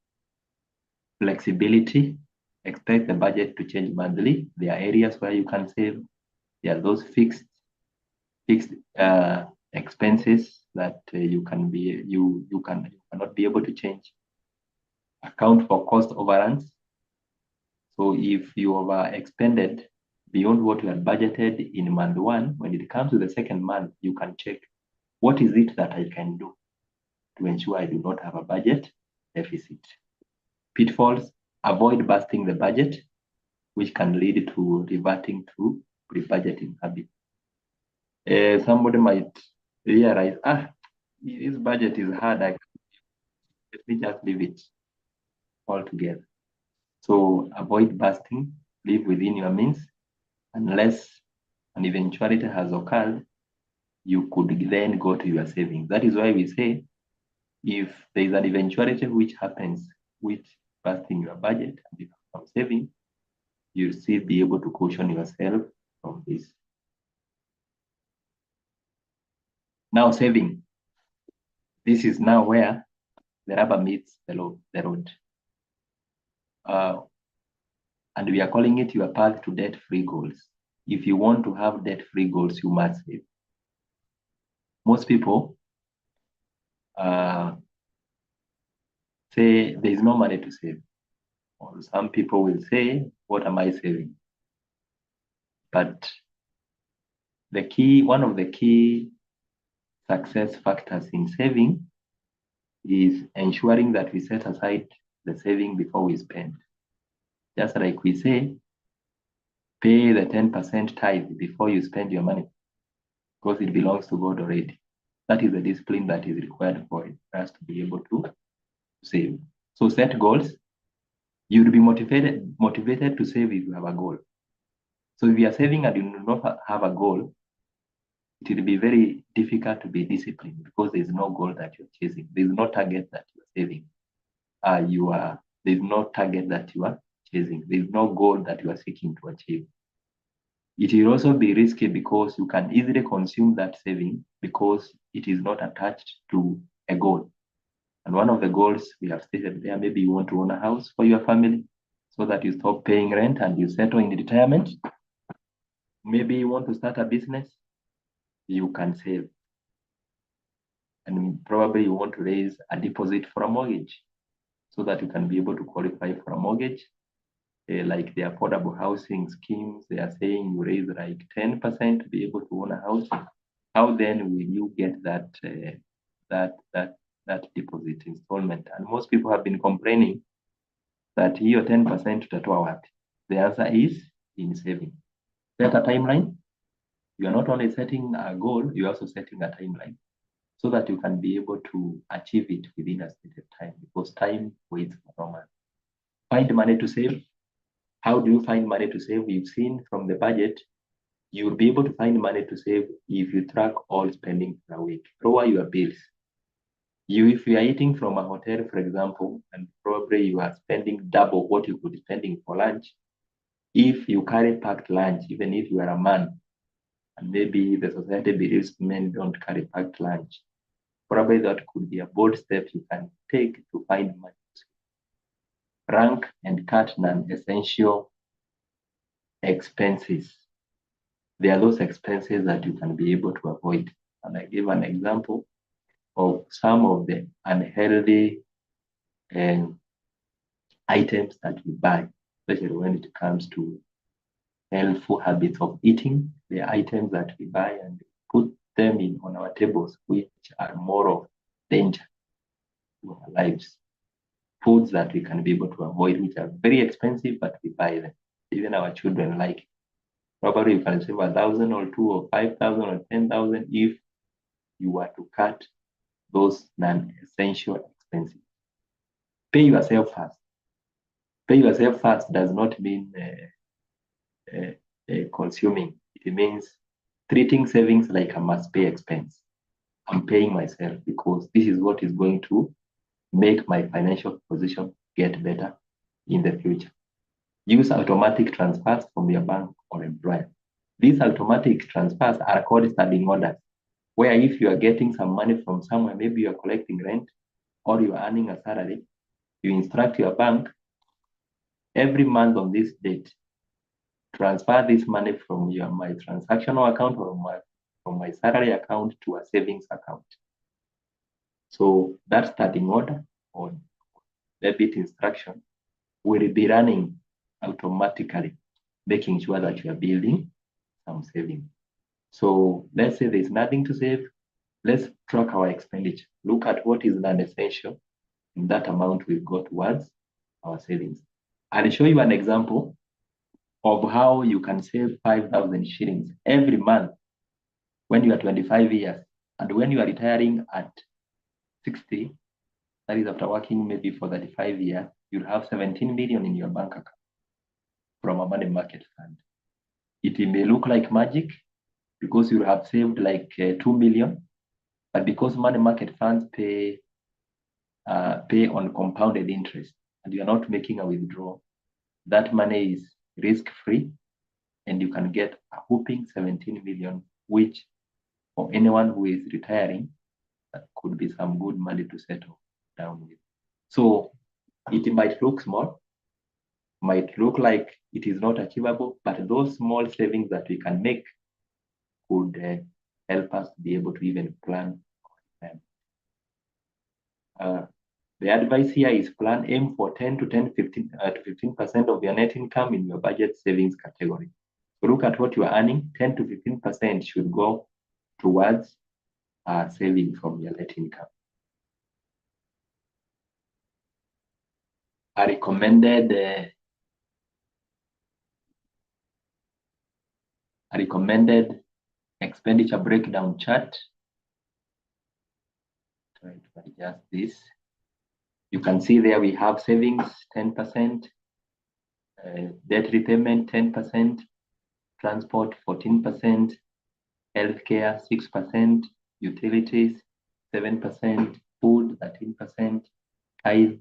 Flexibility. Expect the budget to change monthly. There are areas where you can save. There are those fixed expenses that you cannot be able to change. Account for cost overruns. So if you over expended beyond what you had budgeted in month one, when it comes to the second month, you can check what is it that I can do to ensure I do not have a budget deficit. Pitfalls, avoid busting the budget, which can lead to reverting to pre-budgeting habits. Somebody might realize, this budget is hard. Let me just leave it altogether. So avoid busting, live within your means. Unless an eventuality has occurred, you could then go to your savings. That is why we say, if there is an eventuality which happens, which bursts in your budget and you have some saving, you'll still be able to caution yourself from this. Now saving. This is now where the rubber meets the road. And we are calling it your path to debt-free goals. If you want to have debt-free goals, you must save. Most people say there is no money to save. Or some people will say, what am I saving? But one of the key success factors in saving is ensuring that we set aside the saving before we spend. Just like we say, pay the 10% tithe before you spend your money, because it belongs to God already. That is the discipline that is required for us to be able to save. So set goals. You'll be motivated to save if you have a goal. So if you are saving and you do not have a goal, it will be very difficult to be disciplined because there's no goal that you're chasing. There's no target that you're saving. There's no target that you are chasing. There's no goal that you are seeking to achieve. It will also be risky because you can easily consume that saving because it is not attached to a goal. And one of the goals we have stated there, maybe you want to own a house for your family so that you stop paying rent and you settle in retirement. Maybe you want to start a business, you can save. And probably you want to raise a deposit for a mortgage so that you can be able to qualify for a mortgage. Like the affordable housing schemes, they are saying you raise like 10% to be able to own a house. How then will you get that deposit installment? And most people have been complaining that hiyo 10% tutatoa wapi? The answer is in saving. Set a timeline. You are not only setting a goal, you are also setting a timeline so that you can be able to achieve it within a stated time, because time waits for no man. Find money to save. How do you find money to save? We've seen from the budget, you'll be able to find money to save if you track all spending for a week. Lower your bills. If you are eating from a hotel, for example, and probably you are spending double what you could be spending for lunch, if you carry packed lunch, even if you are a man, and maybe the society believes men don't carry packed lunch, probably that could be a bold step you can take to find money. Rank and cut non-essential expenses. There are those expenses that you can be able to avoid. And I give an example of some of the unhealthy items that we buy, especially when it comes to healthful habits of eating. The items that we buy and put them on our tables, which are more of danger to our lives. Foods that we can be able to avoid, which are very expensive, but we buy them. Even our children like it. Probably you can save 1,000 or 2 or 5,000 or 10,000 if you were to cut those non-essential expenses. Pay yourself first. Pay yourself first does not mean consuming. It means treating savings like a must-pay expense. I'm paying myself because this is what is going to make my financial position get better in the future. Use automatic transfers from your bank or employer. These automatic transfers are called standing orders, where if you are getting some money from somewhere, maybe you are collecting rent or you are earning a salary, you instruct your bank every month on this date, transfer this money from my transactional account or from my salary account to a savings account. So that starting order or debit instruction will be running automatically, making sure that you are building some savings. So let's say there's nothing to save. Let's track our expenditure. Look at what is non-essential in that amount we've got towards our savings. I'll show you an example of how you can save 5,000 shillings every month when you are 25 years. And when you are retiring at 60, that is after working maybe for 35 years, you'll have 17 million in your bank account from a money market fund. It may look like magic, because you have saved like 2 million, but because money market funds pay on compounded interest and you're not making a withdrawal, that money is risk-free and you can get a whopping 17 million, which for anyone who is retiring, that could be some good money to settle down with. So it might look small, might look like it is not achievable, but those small savings that we can make could help us to be able to even plan. The advice here is aim for 10 to 15% of your net income in your budget savings category. So look at what you are earning, 10 to 15% should go towards saving from your net income. A recommended expenditure breakdown chart. Try to adjust this. You can see there we have savings 10%, debt repayment 10%, transport 14%, healthcare 6%, utilities 7%, food 13%, tithe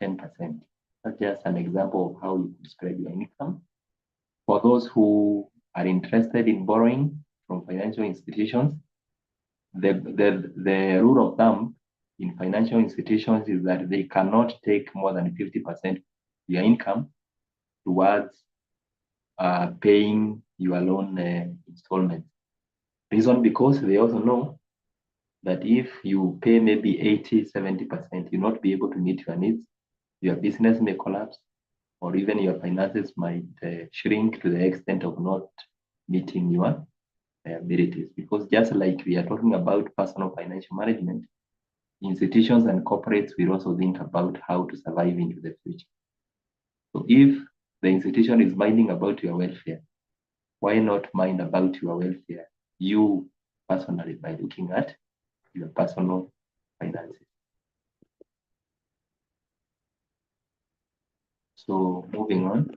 10%. That's just an example of how you could spread your income. For those who are interested in borrowing from financial institutions, the rule of thumb in financial institutions is that they cannot take more than 50% of your income towards paying your loan installments. Reason because they also know that if you pay maybe 80, 70%, you'll not be able to meet your needs. Your business may collapse, or even your finances might shrink to the extent of not meeting your abilities. Because just like we are talking about personal financial management, institutions and corporates will also think about how to survive into the future. So if the institution is minding about your welfare, why not mind about your welfare, you personally, by looking at your personal finances? So moving on.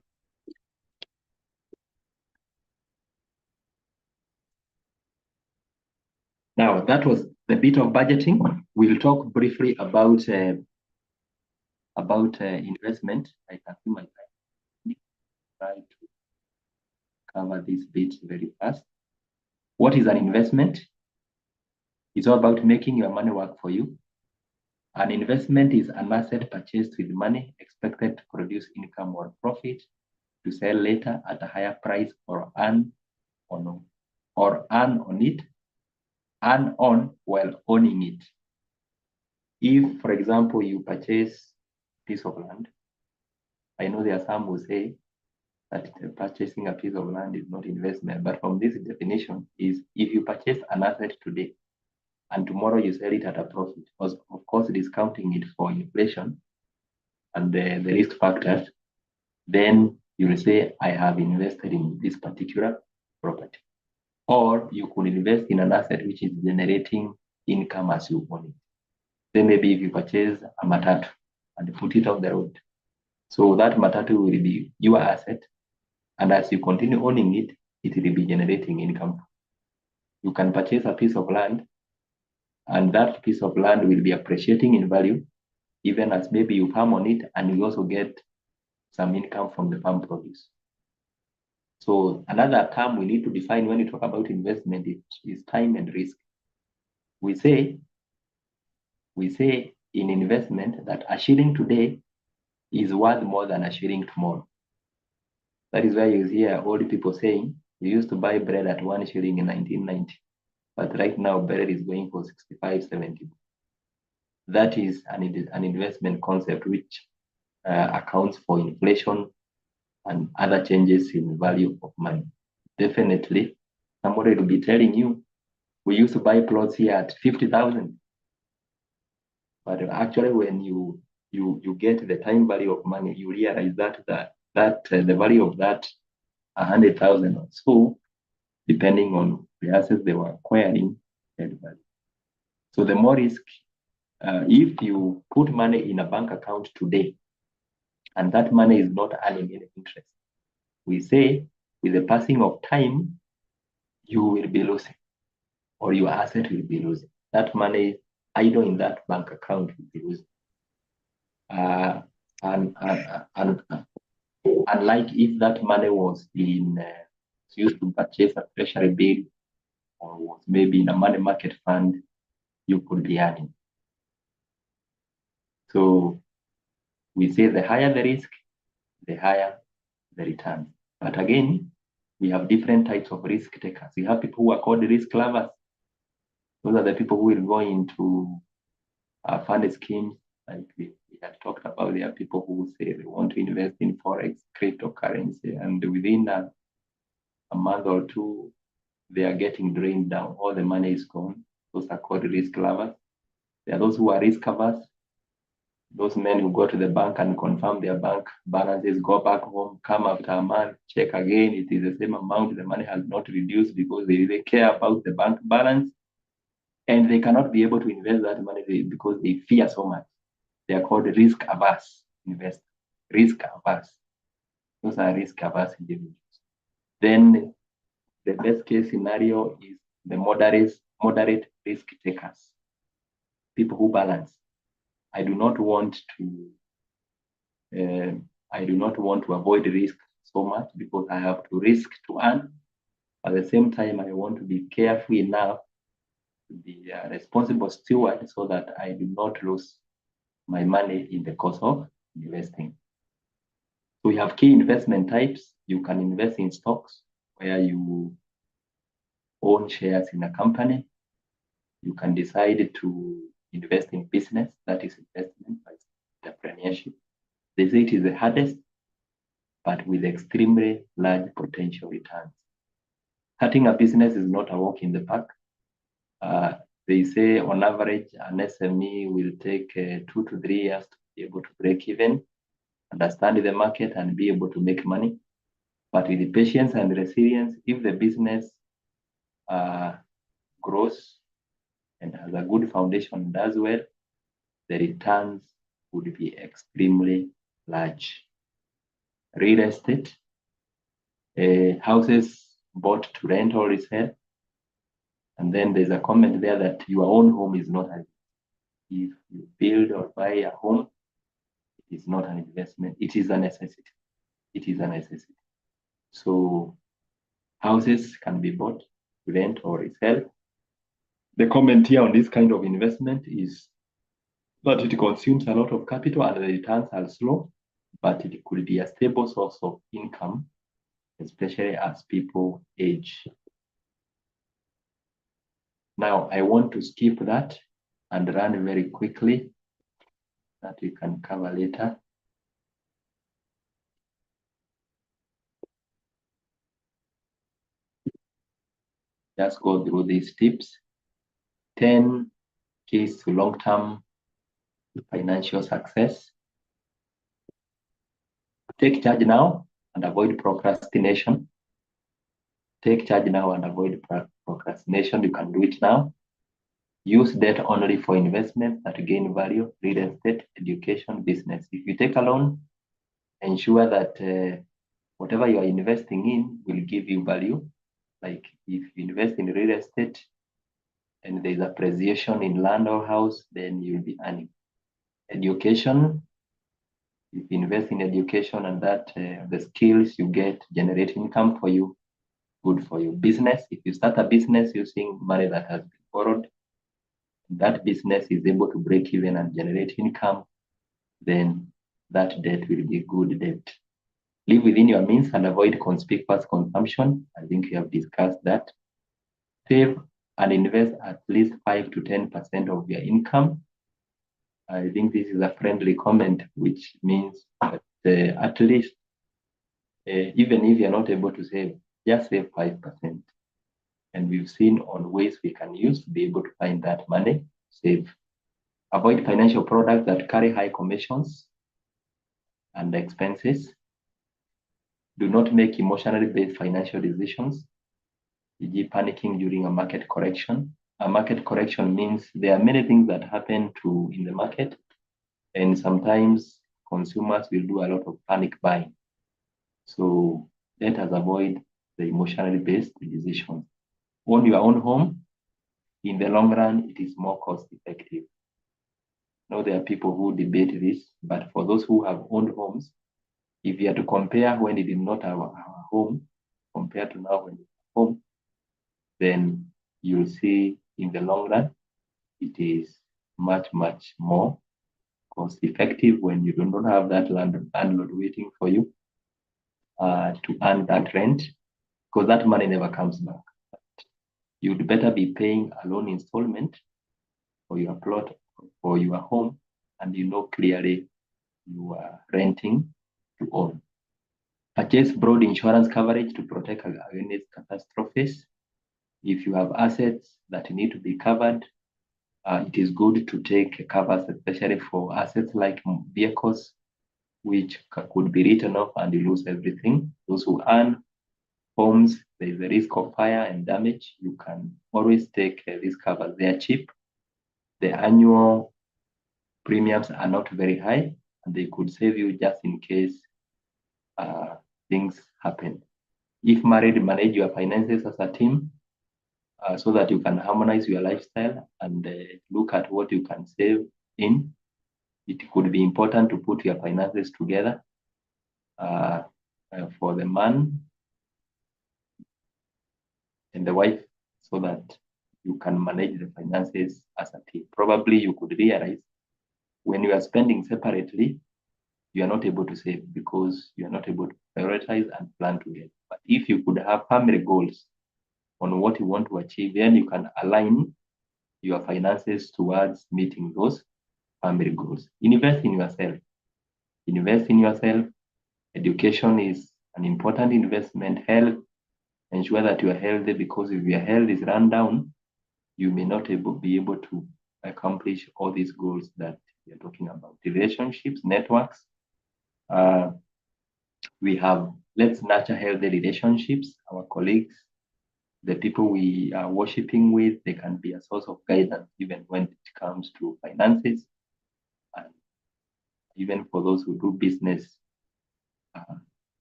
Now that was the bit of budgeting. We'll talk briefly about investment. I can see my time. Try to cover this bit very fast. What is an investment? It's all about making your money work for you. An investment is an asset purchased with money expected to produce income or profit to sell later at a higher price or earn on while owning it. If, for example, you purchase a piece of land, I know there are some who say that purchasing a piece of land is not investment, but from this definition is if you purchase an asset today and tomorrow you sell it at a profit, of course discounting it for inflation and the risk factors, then you will say, I have invested in this particular property. Or you could invest in an asset which is generating income as you own it. Then maybe if you purchase a matatu and put it on the road, so that matatu will be your asset, and as you continue owning it, it will be generating income. You can purchase a piece of land, and that piece of land will be appreciating in value, even as maybe you farm on it, and you also get some income from the farm produce. So another term we need to define when we talk about investment is time and risk. We say in investment that a shilling today is worth more than a shilling tomorrow. That is why you hear old people saying, you used to buy bread at 1 shilling in 1990, but right now bread is going for 65, 70. That is an investment concept which accounts for inflation and other changes in value of money. Definitely, somebody will be telling you, we used to buy plots here at 50,000. But actually, when you get the time value of money, you realize that the value of that 100,000 or so, depending on the assets they were acquiring, had value. So the more risk, if you put money in a bank account today, and that money is not earning any interest, we say with the passing of time, you will be losing, or your asset will be losing. That money idle in that bank account will be losing. And unlike if that money was used to purchase a treasury bill or was maybe in a money market fund, you could be earning. So we say the higher the risk, the higher the return. But again, we have different types of risk takers. We have people who are called risk lovers. Those are the people who will go into fund schemes, like we had talked about. There are people who say they want to invest in forex, cryptocurrency, and within a month or two, they are getting drained down. All the money is gone. Those are called risk lovers. There are those who are risk averse. Those men who go to the bank and confirm their bank balances, go back home, come after a month, check again, it is the same amount, the money has not reduced because they really care about the bank balance, and they cannot be able to invest that money because they fear so much. They are called risk averse investors, risk averse. Those are risk averse individuals. Then the best case scenario is the moderate risk takers, people who balance. I do not want to avoid risk so much because I have to risk to earn. At the same time, I want to be careful enough to be a responsible steward so that I do not lose my money in the course of investing. So we have key investment types. You can invest in stocks where you own shares in a company. You can decide to invest in business, that is investment by entrepreneurship. They say it is the hardest, but with extremely large potential returns. Starting a business is not a walk in the park. They say on average, an SME will take 2 to 3 years to be able to break even, understand the market, and be able to make money. But with the patience and resilience, if the business grows and has a good foundation, does well, the returns would be extremely large. Real estate, houses bought to rent or resell. And then there's a comment there that your own home is not an if you build or buy a home, it is not an investment. It is a necessity. It is a necessity. So houses can be bought, rent, or resell. The comment here on this kind of investment is that it consumes a lot of capital and the returns are slow, but it could be a stable source of income, especially as people age. Now, I want to skip that and run very quickly that we can cover later. Just go through these tips. 10 keys to long-term financial success. Take charge now and avoid procrastination. Take charge now and avoid procrastination. You can do it now. Use debt only for investments that gain value, real estate, education, business. If you take a loan, ensure that whatever you are investing in will give you value. Like if you invest in real estate and there's appreciation in land or house, then you'll be earning. Education, if you invest in education and that the skills you get generate income for you, good for you. Business, if you start a business using money that has been borrowed, that business is able to break even and generate income, then that debt will be good debt. Live within your means and avoid conspicuous consumption. I think we have discussed that. Save and invest at least 5 to 10% of your income. I think this is a friendly comment, which means that at least, even if you're not able to save, just save 5%. And we've seen on ways we can use to be able to find that money, save. Avoid financial products that carry high commissions and expenses. Do not make emotionally based financial decisions, e.g. panicking during a market correction. A market correction means there are many things that happen in the market, and sometimes consumers will do a lot of panic buying. So let us avoid the emotionally based decisions. own your own home, in the long run, it is more cost effective. Now, there are people who debate this, but for those who have owned homes, if you are to compare when you did not have a home compared to now when you have home, then you'll see in the long run, it is much, much more cost effective when you do not have that landlord waiting for you to earn that rent, because that money never comes back. You'd better be paying a loan installment for your plot, for your home, and you know clearly you are renting to own. Purchase broad insurance coverage to protect against catastrophes. If you have assets that need to be covered, it is good to take covers, especially for assets like vehicles, which could be written off and you lose everything. Those who earn homes, there is a risk of fire and damage. You can always take these covers. They are cheap. The annual premiums are not very high, and they could save you just in case things happen. If married, manage your finances as a team so that you can harmonize your lifestyle and look at what you can save in. It could be important to put your finances together for the man and the wife so that you can manage the finances as a team. Probably you could realize when you are spending separately, you are not able to save because you are not able to prioritize and plan together. But if you could have family goals on what you want to achieve, then you can align your finances towards meeting those family goals. Invest in yourself. Invest in yourself. Education is an important investment. Health, ensure that you are healthy, because if your health is run down, you may not be able to accomplish all these goals that we are talking about. Relationships, networks. Let's nurture healthy relationships. Our colleagues, the people we are worshiping with, they can be a source of guidance even when it comes to finances. And even for those who do business,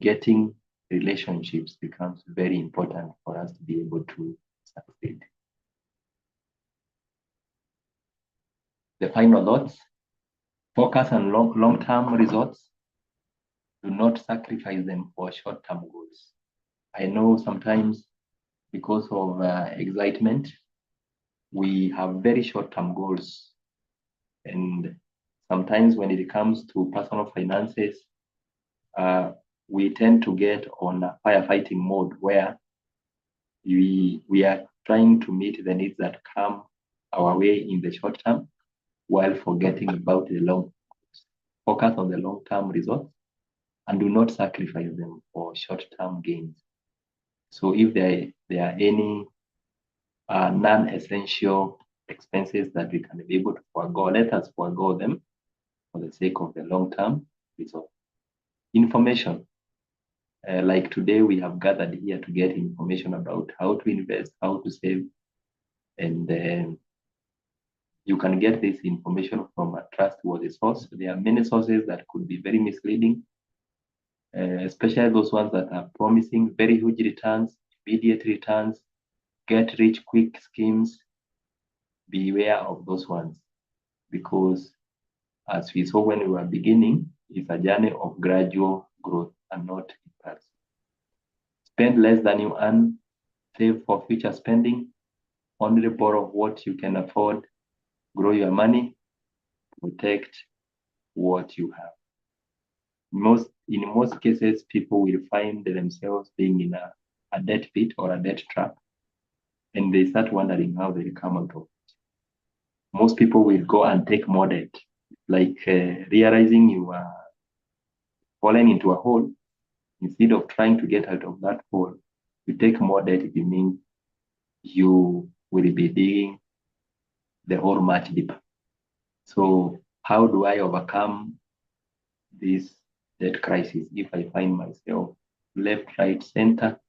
getting relationships becomes very important for us to be able to succeed. The final thoughts: focus on long-term results. Do not sacrifice them for short-term goals. I know sometimes because of excitement, we have very short-term goals. And sometimes when it comes to personal finances, we tend to get on a firefighting mode where we are trying to meet the needs that come our way in the short term while forgetting about the long. Focus on the long-term results and do not sacrifice them for short-term gains. So if there are any non-essential expenses that we can be able to forego, let us forego them for the sake of the long-term result. Information. Like today, we have gathered here to get information about how to invest, how to save, and you can get this information from a trustworthy source. There are many sources that could be very misleading, especially those ones that are promising very huge returns, immediate returns, get rich quick schemes. Beware of those ones, because as we saw when we were beginning, it's a journey of gradual growth and not impulse. Spend less than you earn, save for future spending, only borrow what you can afford, grow your money, protect what you have. In most cases, people will find themselves being in a debt pit or a debt trap, and they start wondering how they come out of it. Most people will go and take more debt, like realizing you are falling into a hole. Instead of trying to get out of that hole, you take more debt. It means you will be digging the hole much deeper. So how do I overcome this debt crisis if I find myself left, right, center?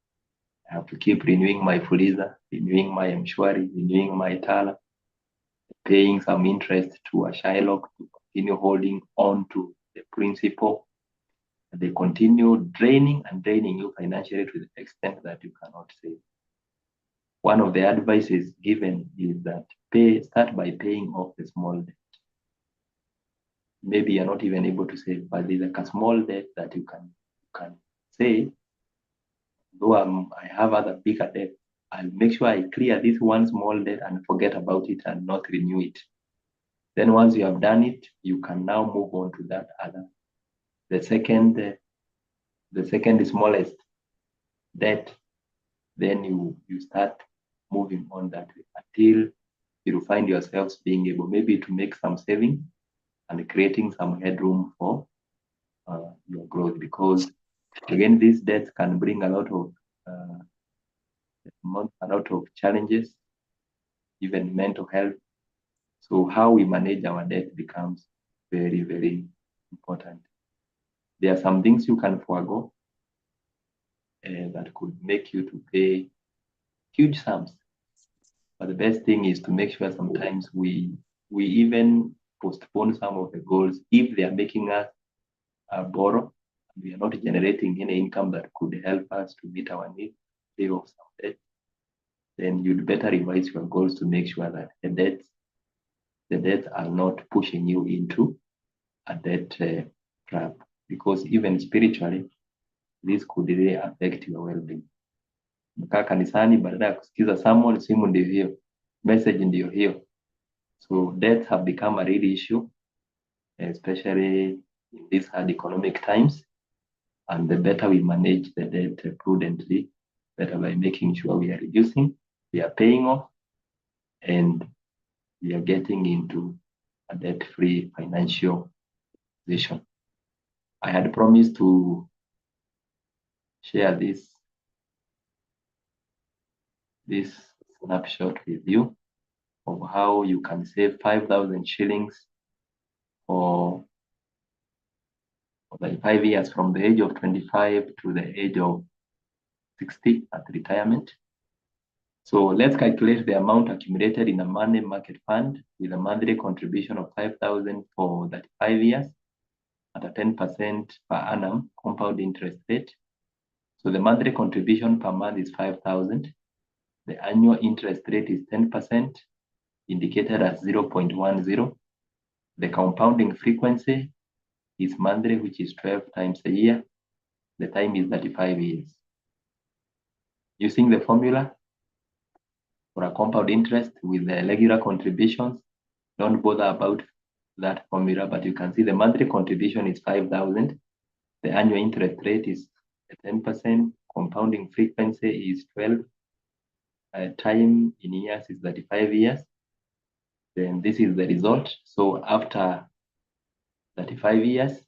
I have to keep renewing my Fuliza, renewing my Mshwari, renewing my Tala, paying some interest to a Shylock to continue holding on to the principal. They continue draining and draining you financially to the extent that you cannot save. one of the advices given is that start by paying off the small debt. Maybe you're not even able to save, but there's like a small debt that you can say, though I have other bigger debt, I'll make sure I clear this one small debt and forget about it and not renew it. Then once you have done it, you can now move on to that other, the second smallest debt. Then you start moving on that way until you find yourselves being able maybe to make some saving and creating some headroom for your growth. Because again, these debts can bring a lot of challenges, even mental health. So how we manage our debt becomes very, very important. There are some things you can forego that could make you to pay huge sums. But the best thing is to make sure sometimes we even postpone some of the goals if they are making us borrow. We are not generating any income that could help us to meet our needs, pay off some debt. Then you'd better revise your goals to make sure that the debts are not pushing you into a debt trap. Because even spiritually, this could really affect your well-being. Mkaa kanisani, badala ya kusikiza sermon, simu ndio hiyo, message ndio hiyo. So debts have become a real issue, especially in these hard economic times. And the better we manage the debt prudently, better by making sure we are reducing, we are paying off, and we are getting into a debt-free financial position. I had promised to share this snapshot with you of how you can save 5,000 shillings for like 5 years from the age of 25 to the age of 60 at retirement. So let's calculate the amount accumulated in a money market fund with a monthly contribution of 5,000 for 35 years at a 10% per annum compound interest rate. So the monthly contribution per month is 5,000. The annual interest rate is 10%, indicated as 0.10. The compounding frequency is monthly, which is 12 times a year. The time is 35 years. Using the formula for a compound interest with the regular contributions, don't bother about that formula, but you can see the monthly contribution is 5,000. The annual interest rate is 10%. Compounding frequency is 12. Time in years is 35 years. Then this is the result. So after 35 years,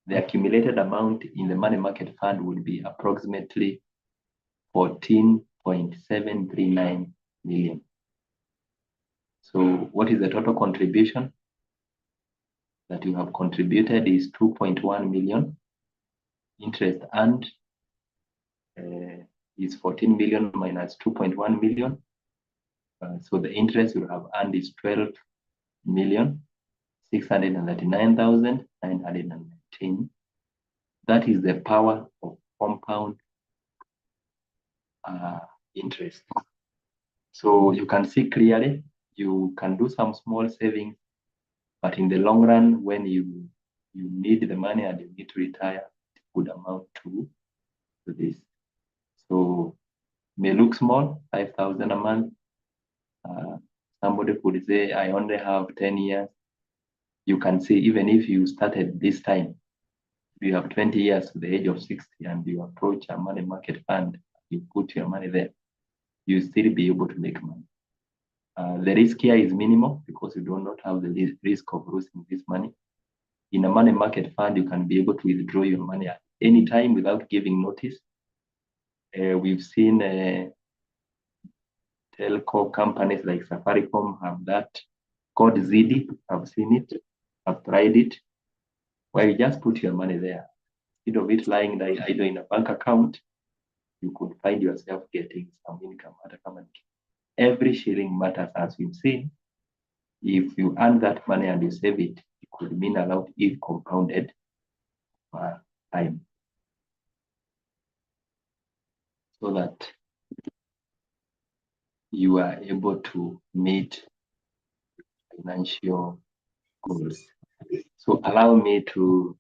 the accumulated amount in the money market fund would be approximately 14.739 million. So what is the total contribution that you have contributed is 2.1 million. Interest earned is 14 million minus 2.1 million. So the interest you have earned is 12,639,919. That is the power of compound interest. So you can see clearly, you can do some small savings, but in the long run, when you need the money and you need to retire, it would amount to this. So may look small, 5,000 a month. Somebody could say, I only have 10 years. You can see, even if you started this time, if you have 20 years to the age of 60 and you approach a money market fund, you put your money there, you still be able to make money. The risk here is minimal because you do not have the risk of losing this money. In a money market fund, you can be able to withdraw your money at any time without giving notice. We've seen telco companies like Safaricom have that called ZD. I've seen it, I've tried it, where you just put your money there. Instead of it lying either in a bank account, you could find yourself getting some income at a company. Every shilling matters, as we've seen. If you earn that money and you save it, it could mean a lot if compounded over time. So that you are able to meet financial goals. So allow me to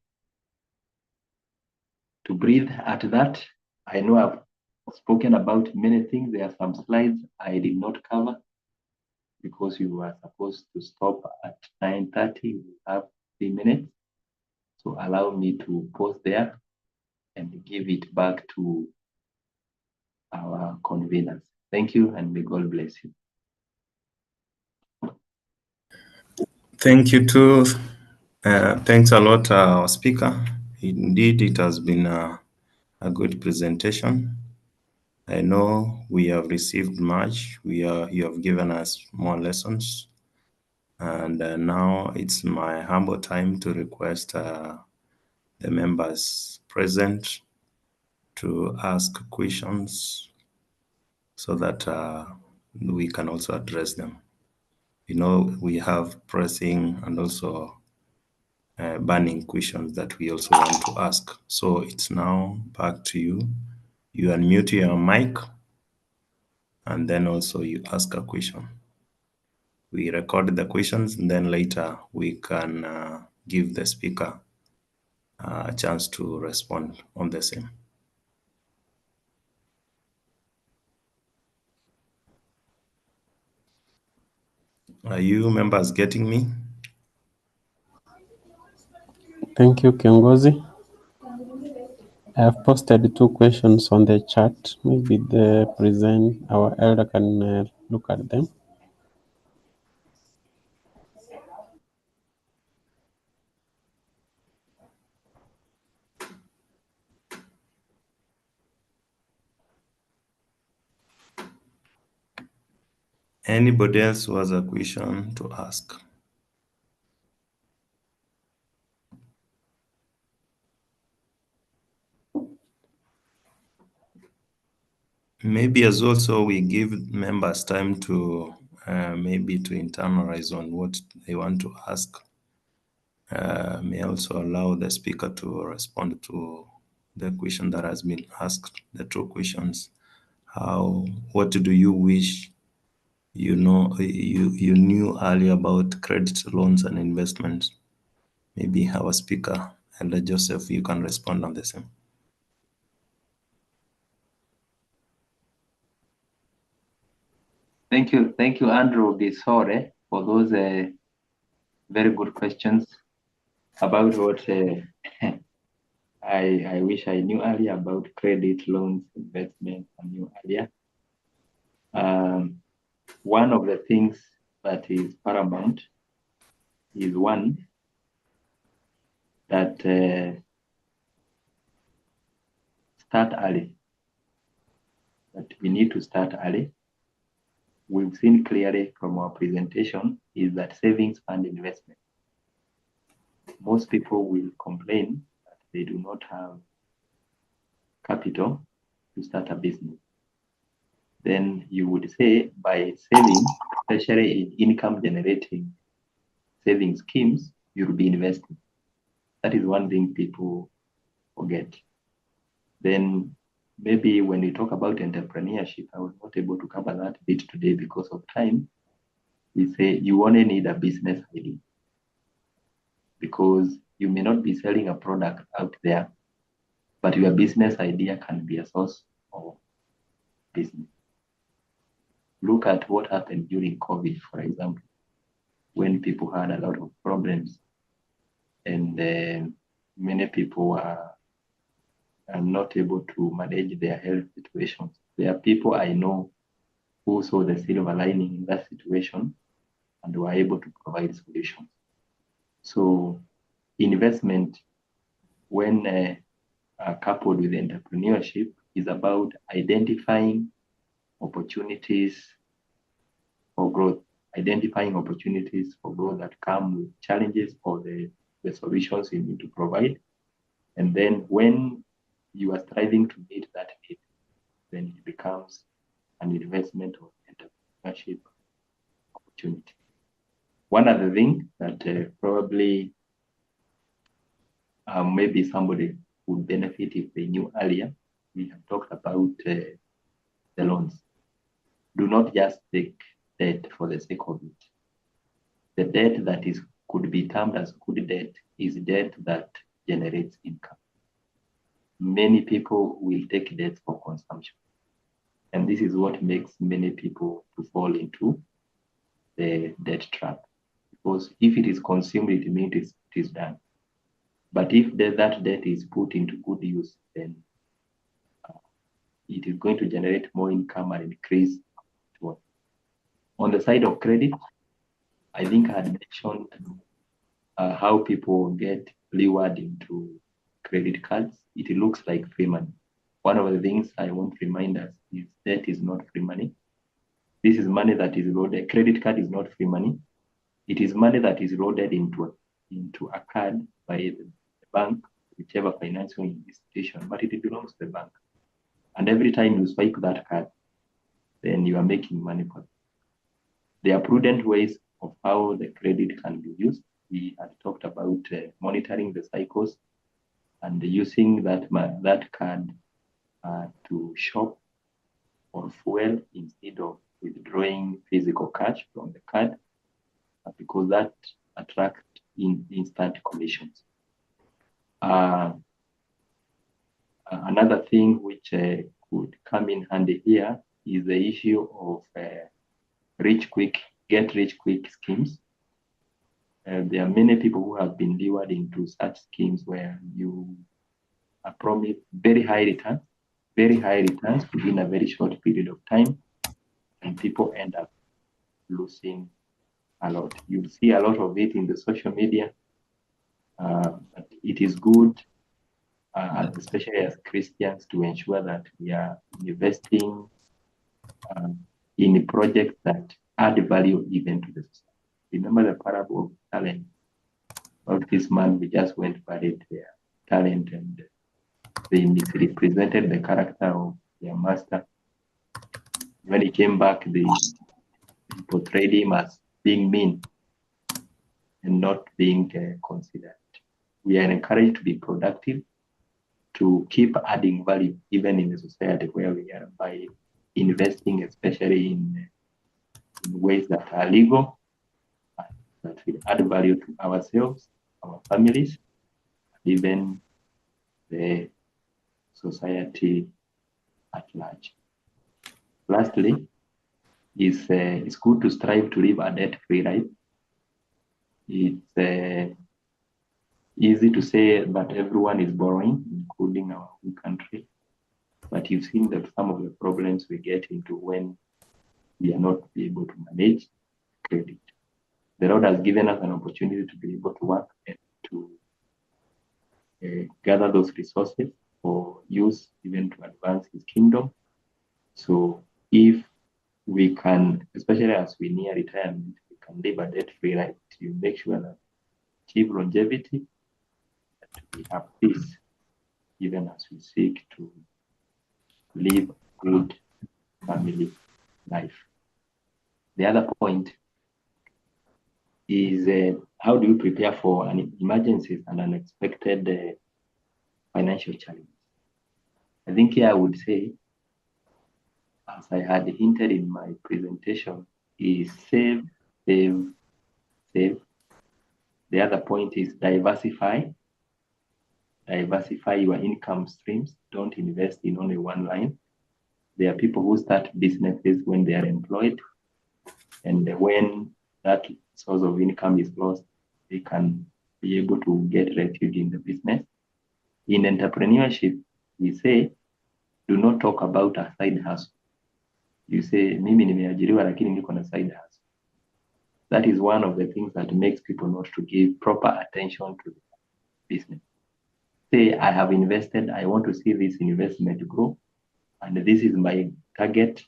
breathe at that. I know I've spoken about many things. There are some slides I did not cover because you were supposed to stop at 9:30. We have 3 minutes. So allow me to pause there and give it back to our conveners. Thank you, and may God bless you. Thank you too. Thanks a lot, our speaker. Indeed, it has been a good presentation. I know we have received much. You have given us more lessons. And now it's my humble time to request the members present to ask questions so that we can also address them. You know, we have pressing and also burning questions that we also want to ask. So it's now back to you. You unmute your mic and then also you ask a question. We record the questions and then later we can give the speaker a chance to respond on the same. Are you members getting me? Thank you, Kiongozi. I have posted 2 questions on the chat. Maybe our elder can look at them. Anybody else who has a question to ask? Maybe as also we give members time to maybe to internalize on what they want to ask. May also allow the speaker to respond to the question that has been asked, the 2 questions. What do you wish you knew earlier about credit loans and investments? Maybe our speaker, Elder Joseph, you can respond on the same. Thank you, Andrew Bisore, for those very good questions about what I wish I knew earlier about credit loans, investment. I knew earlier. One of the things that is paramount is one that start early. That we need to start early. We've seen clearly from our presentation is that savings fund investment. Most people will complain that they do not have capital to start a business. Then you would say by saving, especially in income generating saving schemes, you'll be investing. That is one thing people forget. Then maybe when we talk about entrepreneurship, I was not able to cover that bit today because of time. We say you only need a business idea because you may not be selling a product out there, but your business idea can be a source of business. Look at what happened during COVID, for example, when people had a lot of problems and many people are not able to manage their health situations. There are people I know who saw the silver lining in that situation and were able to provide solutions. So investment, when coupled with entrepreneurship, is about identifying opportunities for growth, that come with challenges or the solutions you need to provide. And then when you are striving to meet that need, then it becomes an investment or entrepreneurship opportunity. One other thing that probably maybe somebody would benefit if they knew earlier, we have talked about the loans. do not just take debt for the sake of it. The debt that could be termed as good debt is debt that generates income. Many people will take debt for consumption. And this is what makes many people to fall into the debt trap. Because if it is consumed, it means it is done. But if that debt is put into good use, then it is going to generate more income and increase. On the side of credit, I think I had mentioned how people get lured into credit cards. It looks like free money. One of the things I want to remind us is debt is not free money. This is money that is loaded. Credit card is not free money. It is money that is loaded into a card by the bank, whichever financial institution, but it belongs to the bank. And every time you swipe that card, then you are making money for it. There are prudent ways of how the credit can be used. We had talked about monitoring the cycles and using that card to shop or fuel instead of withdrawing physical cash from the card, because that attracts instant commissions. Another thing which could come in handy here is the issue of get rich quick schemes. There are many people who have been lured into such schemes where you are promised very high returns within a very short period of time, and people end up losing a lot. You'll see a lot of it in the social media. But it is good, especially as Christians, to ensure that we are investing in projects that add value even to the society. Remember the parable of talent. About this man, we just went buried their talent, and they misrepresented the character of their master. When he came back, they portrayed him as being mean and not being considered. We are encouraged to be productive, to keep adding value even in the society where we are, by investing especially in ways that are legal, that will add value to ourselves, our families, and even the society at large. Lastly, it's good to strive to live a debt-free life. It's easy to say that everyone is borrowing, including our own country, but you've seen that some of the problems we get into when we are not able to manage credit. The Lord has given us an opportunity to be able to work and to gather those resources for use, even to advance His kingdom. So if we can, especially as we near retirement, we can live a debt-free life to make sure that achieve longevity, that we have peace, even as we seek to live a good family life. The other point is how do you prepare for emergencies and unexpected financial challenges? I think here I would say, as I had hinted in my presentation, is save, save, save. The other point is diversify. Diversify your income streams. Don't invest in only one line. There are people who start businesses when they are employed, and when that source of income is lost, they can be able to get refuge in the business. In entrepreneurship, we say, do not talk about a side hustle. You say, mimi nimeajiriwa lakini niko na side hustle. That is one of the things that makes people not to give proper attention to the business. Say, I have invested, I want to see this investment grow, and this is my target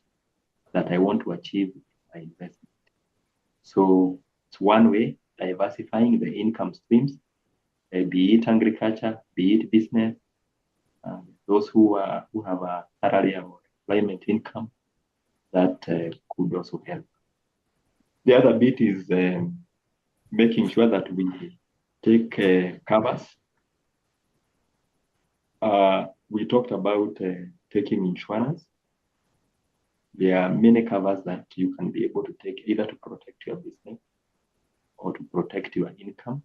that I want to achieve by investment. So it's one way, diversifying the income streams, be it agriculture, be it business, those who have a salary or employment income, that could also help. The other bit is making sure that we take covers. We talked about taking insurance. There are many covers that you can be able to take either to protect your business or to protect your income.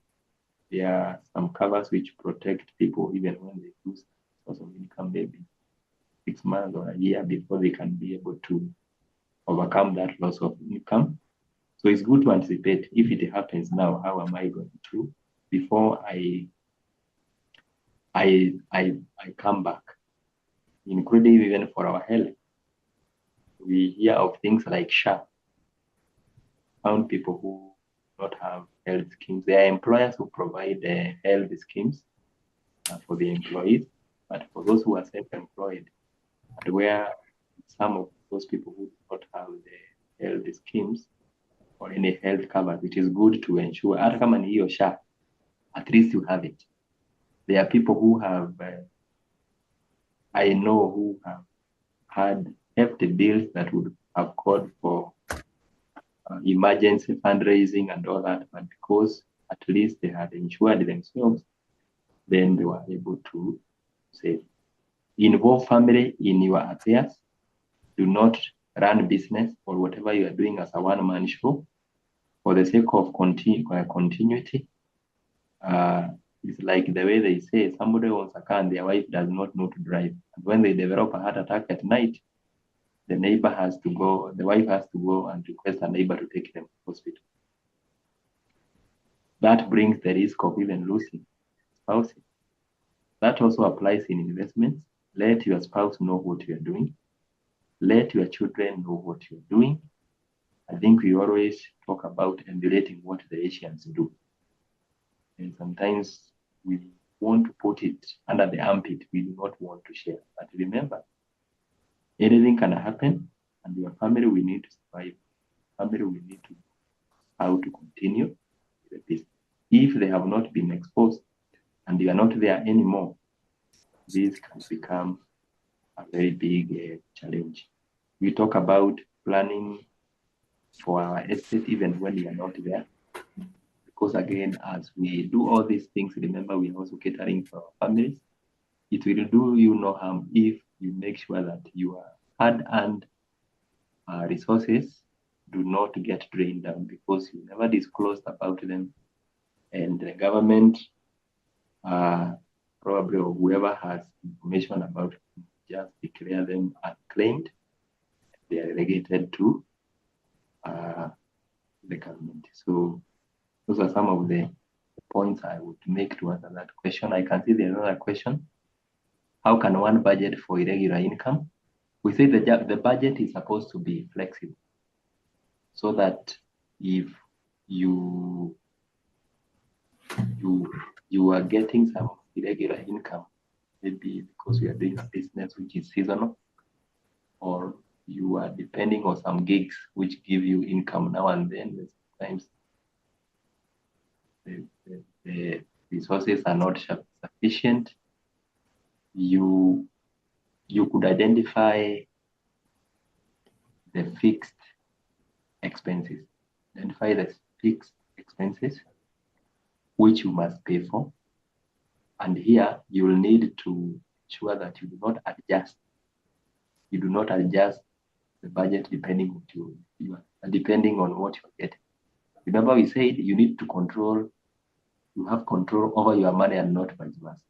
There are some covers which protect people even when they lose source of income, maybe 6 months or a year before they can be able to overcome that loss of income. So it's good to anticipate if it happens now, how am I going to before I come back, including even for our health. We hear of things like SHA, found people who don't have health schemes. There are employers who provide health schemes for the employees, but for those who are self-employed, and where some of those people who do not have the health schemes or any health cover, it is good to ensure, hata kama ni hiyo SHA, at least you have it. There are people who have, I know who have had hefty bills that would have called for emergency fundraising and all that, but because at least they had insured themselves, then they were able to save. Involve family in your affairs. Do not run business or whatever you are doing as a one-man show for the sake of continuity. It's like the way they say somebody owns a car and their wife does not know to drive. And when they develop a heart attack at night, the neighbor has to go, the wife has to go and request a neighbor to take them to the hospital. That brings the risk of even losing spouses. That also applies in investments. Let your spouse know what you are doing. Let your children know what you're doing. I think we always talk about emulating what the Asians do. And sometimes we want to put it under the armpit. We do not want to share. But remember, anything can happen, and your family will need to survive. Family will need to know how to continue the business. If they have not been exposed and you are not there anymore, this can become a very big challenge. We talk about planning for our estate even when we are not there. Because again, as we do all these things, remember we are also catering for our families. It will do you no harm if you make sure that your hard-earned resources do not get drained down because you never disclosed about them. And the government, probably or whoever has information about them, just declare them unclaimed. They are relegated to the government. So those are some of the points I would make to answer that question. I can see there's another question. How can one budget for irregular income? We say the budget is supposed to be flexible so that if you are getting some irregular income, maybe because you are doing a business which is seasonal, or you are depending on some gigs which give you income now and then, sometimes the resources are not sufficient. You could identify the fixed expenses. Identify the fixed expenses which you must pay for. And here you will need to ensure that you do not adjust. You do not adjust the budget depending on what you're getting. Remember we said you need to control, you have control over your money and not vice versa.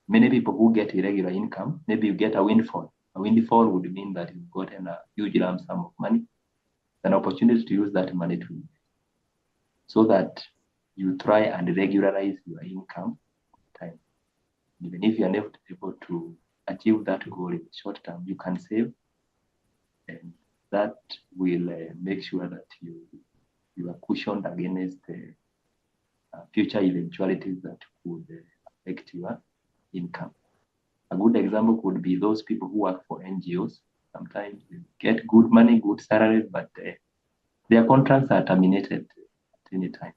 Many people who get irregular income, maybe you get a windfall. A windfall would mean that you've gotten a huge lump sum of money, an opportunity to use that money to invest, so that you try and regularize your income over time. Even if you're not able to achieve that goal in the short term, you can save, and that will make sure that you are cushioned against future eventualities that could affect your income. A good example could be those people who work for NGOs. Sometimes they get good money, good salaries, but their contracts are terminated at any time.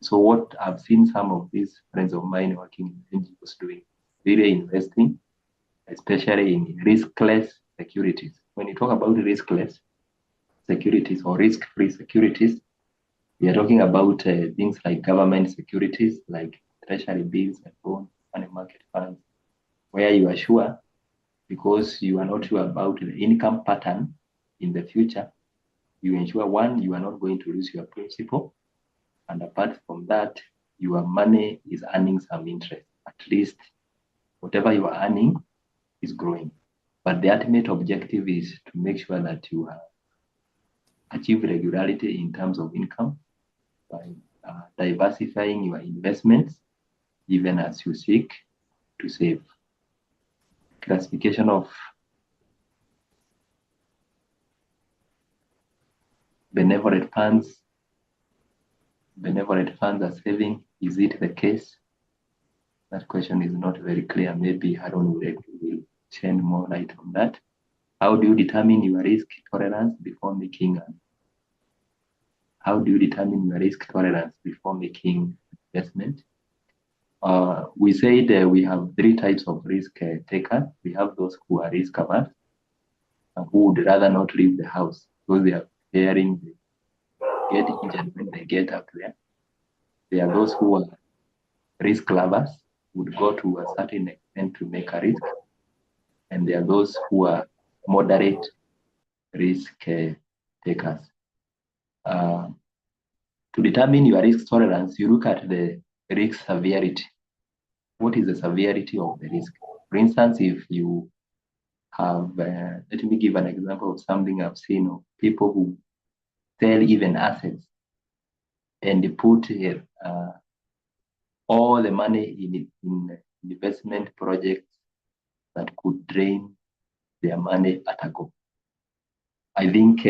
So what I've seen some of these friends of mine working in NGOs doing, really investing, especially in riskless securities. When you talk about riskless securities or risk-free securities, we are talking about things like government securities, like treasury bills and bonds, money market funds, where you are sure because you are not sure about the income pattern in the future. You ensure, one, you are not going to lose your principal. And apart from that, your money is earning some interest. At least whatever you are earning is growing. But the ultimate objective is to make sure that you achieve regularity in terms of income by diversifying your investments, even as you seek to save. Classification of benevolent funds as saving. Is it the case? That question is not very clear. Maybe Haron will shed more light on that. How do you determine your risk tolerance before making investment? We said we have three types of risk takers. We have those who are risk averse and who would rather not leave the house because they are fearing they get injured when they get up there. There are those who are risk lovers, would go to a certain extent to make a risk. And there are those who are moderate risk takers. To determine your risk tolerance, you look at the risk severity. What is the severity of the risk? For instance, if you have, let me give an example of something I've seen of people who sell even assets and they put all the money in investment projects that could drain their money at a go. I think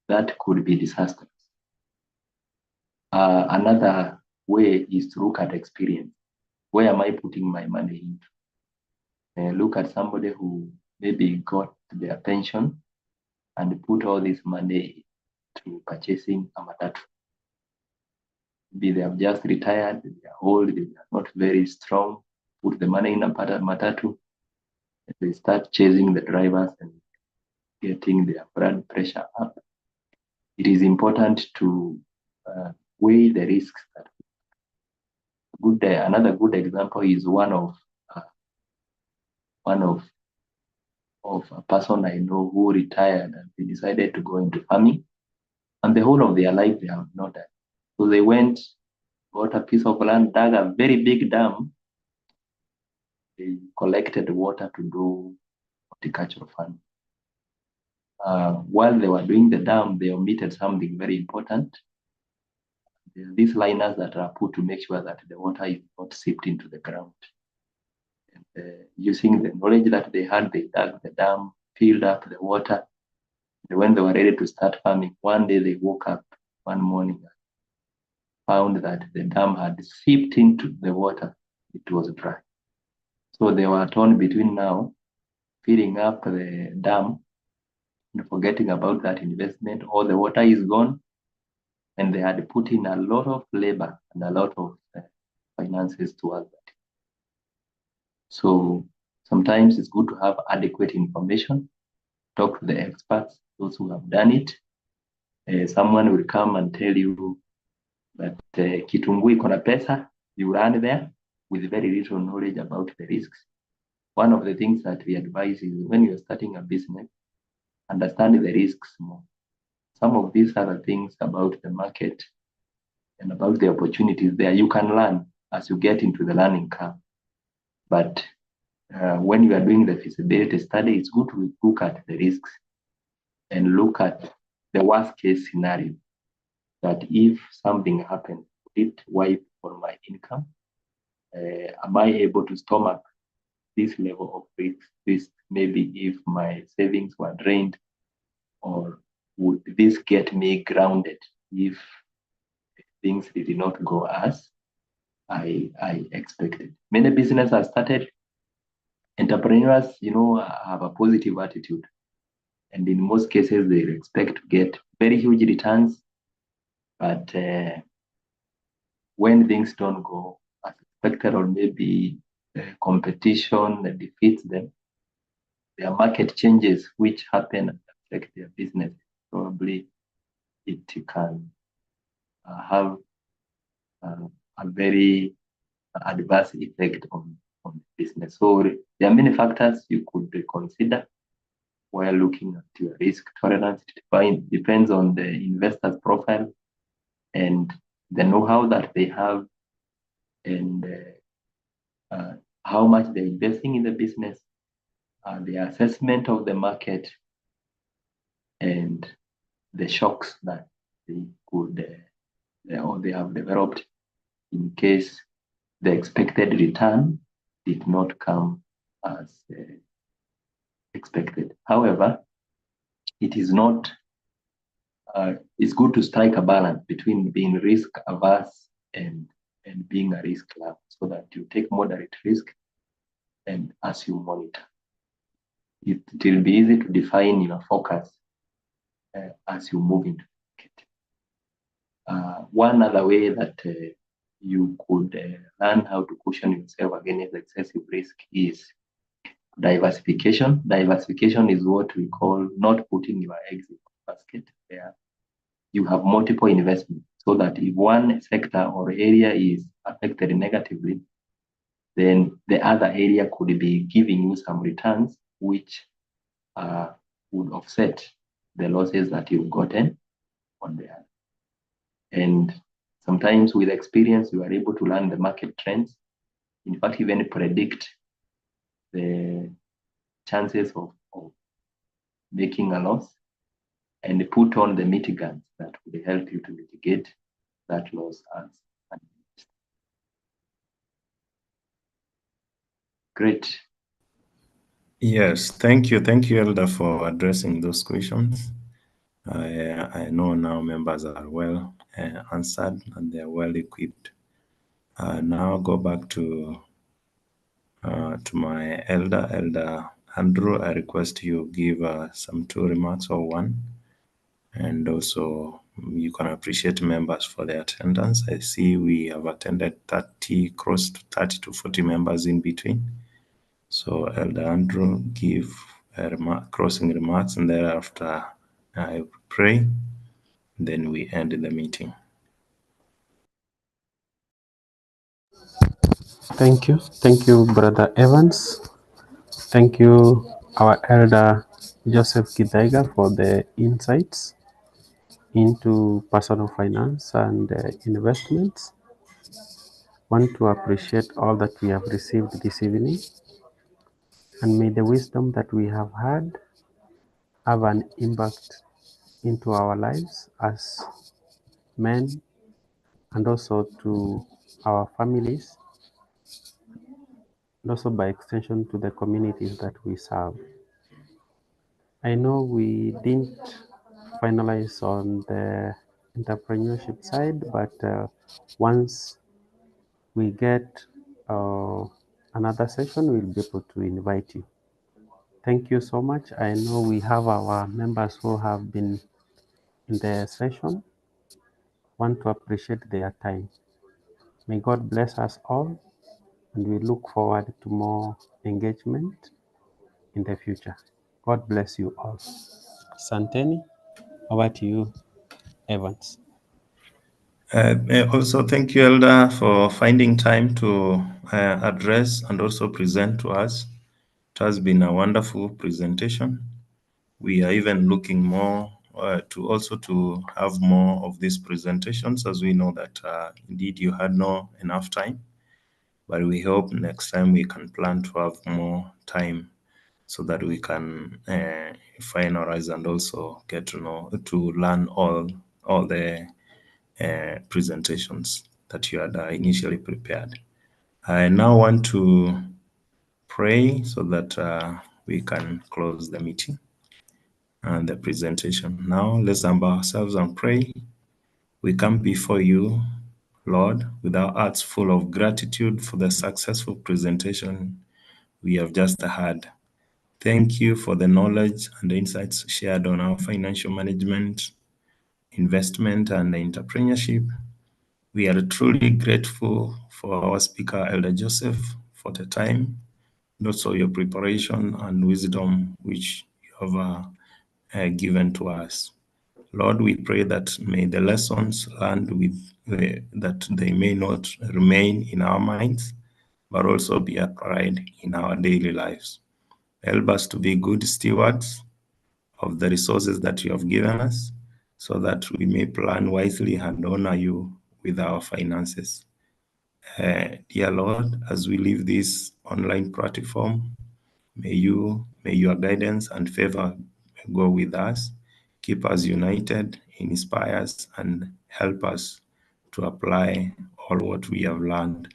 that could be disastrous. Another way is to look at experience. Where am I putting my money into? Look at somebody who maybe got their pension and put all this money to purchasing a matatu. Maybe they have just retired, they are old, they are not very strong, put the money in a matatu, and they start chasing the drivers and getting their blood pressure up. It is important to weigh the risks. Another good example is one of a person I know who retired and they decided to go into farming, and the whole of their life they have not done. So they went, got a piece of land, dug a very big dam. They collected water to do horticultural farming. While they were doing the dam, they omitted something very important. There are these liners that are put to make sure that the water is not seeped into the ground. And using the knowledge that they had, they dug the dam, filled up the water. And when they were ready to start farming, one day they woke up one morning and found that the dam had seeped into the water. It was dry. So they were torn between now filling up the dam and forgetting about that investment. All the water is gone, and they had put in a lot of labor and a lot of finances towards that. So sometimes it's good to have adequate information, talk to the experts, those who have done it. Someone will come and tell you that Kitunguu iko na pesa, you run there with very little knowledge about the risks. One of the things that we advise is when you're starting a business, understand the risks more. Some of these are the things about the market and about the opportunities there. You can learn as you get into the learning curve. But when you are doing the feasibility study, it's good to look at the risks and look at the worst case scenario. That if something happens, would it wipe for my income? Am I able to stomach this level of risk? Maybe if my savings were drained, or would this get me grounded if things did not go as I expected? Many businesses have started. Entrepreneurs, have a positive attitude. And in most cases, they expect to get very huge returns. But when things don't go as expected, or maybe competition defeats them, their market changes, which happen and affect their business. Probably it can have a very adverse effect on on the business. So there are many factors you could consider while looking at your risk tolerance. It depends on the investor's profile and the know-how that they have, and how much they're investing in the business, the assessment of the market, and the shocks that they could or they have developed in case the expected return did not come as expected. However, it is not, it's good to strike a balance between being risk averse and being a risk lover, so that you take moderate risk, and as you monitor, it will be easy to define your focus as you move into the market. One other way that you could learn how to cushion yourself against excessive risk is diversification. Diversification is what we call not putting your eggs in one basket, where you have multiple investments, so that if one sector or area is affected negatively, then the other area could be giving you some returns which would offset the losses that you've gotten on the other. And sometimes with experience, you are able to learn the market trends. In fact, even predict the chances of making a loss, and put on the mitigants that will help you to mitigate that loss as an investor. Great. Yes, thank you, Elder, for addressing those questions. I know now members are well answered and they're well equipped. Now go back to my Elder Andrew. I request you give some 2 remarks or 1, and also you can appreciate members for their attendance. I see we have attended 30, close to 30 to 40 members in between. So Elder Andrew, give closing remarks, and thereafter I pray, then we end the meeting. Thank you, Brother Evans. Thank you, our Elder Joseph Githaiga, for the insights into personal finance and investments. Want to appreciate all that we have received this evening, and may the wisdom that we have had have an impact into our lives as men, and also to our families, and also by extension to the communities that we serve. I know we didn't finalize on the entrepreneurship side, but once we get another session, we'll be able to invite you. Thank you so much. I know we have our members who have been in the session. Want to appreciate their time. May God bless us all, and we look forward to more engagement in the future. God bless you all. Santeni, over to you, Evans. Also, thank you, Elder, for finding time to address and also present to us. It has been a wonderful presentation. We are even looking more to have more of these presentations, as we know that indeed you had not enough time. But we hope next time we can plan to have more time, so that we can finalize and also get to learn all the presentations that you had initially prepared. I now want to pray so that we can close the meeting and the presentation. Now let's humble ourselves and pray. We come before you, Lord, with our hearts full of gratitude for the successful presentation we have just had. Thank you for the knowledge and the insights shared on our financial management, investment, and entrepreneurship. We are truly grateful for our speaker, Elder Joseph, for the time, and also your preparation and wisdom which you have given to us. Lord, we pray that may the lessons learned that they may not remain in our minds, but also be applied in our daily lives. Help us to be good stewards of the resources that you have given us, so that we may plan wisely and honor you with our finances. Dear Lord, as we leave this online platform, may your guidance and favor go with us, keep us united, inspire us, and help us to apply all what we have learned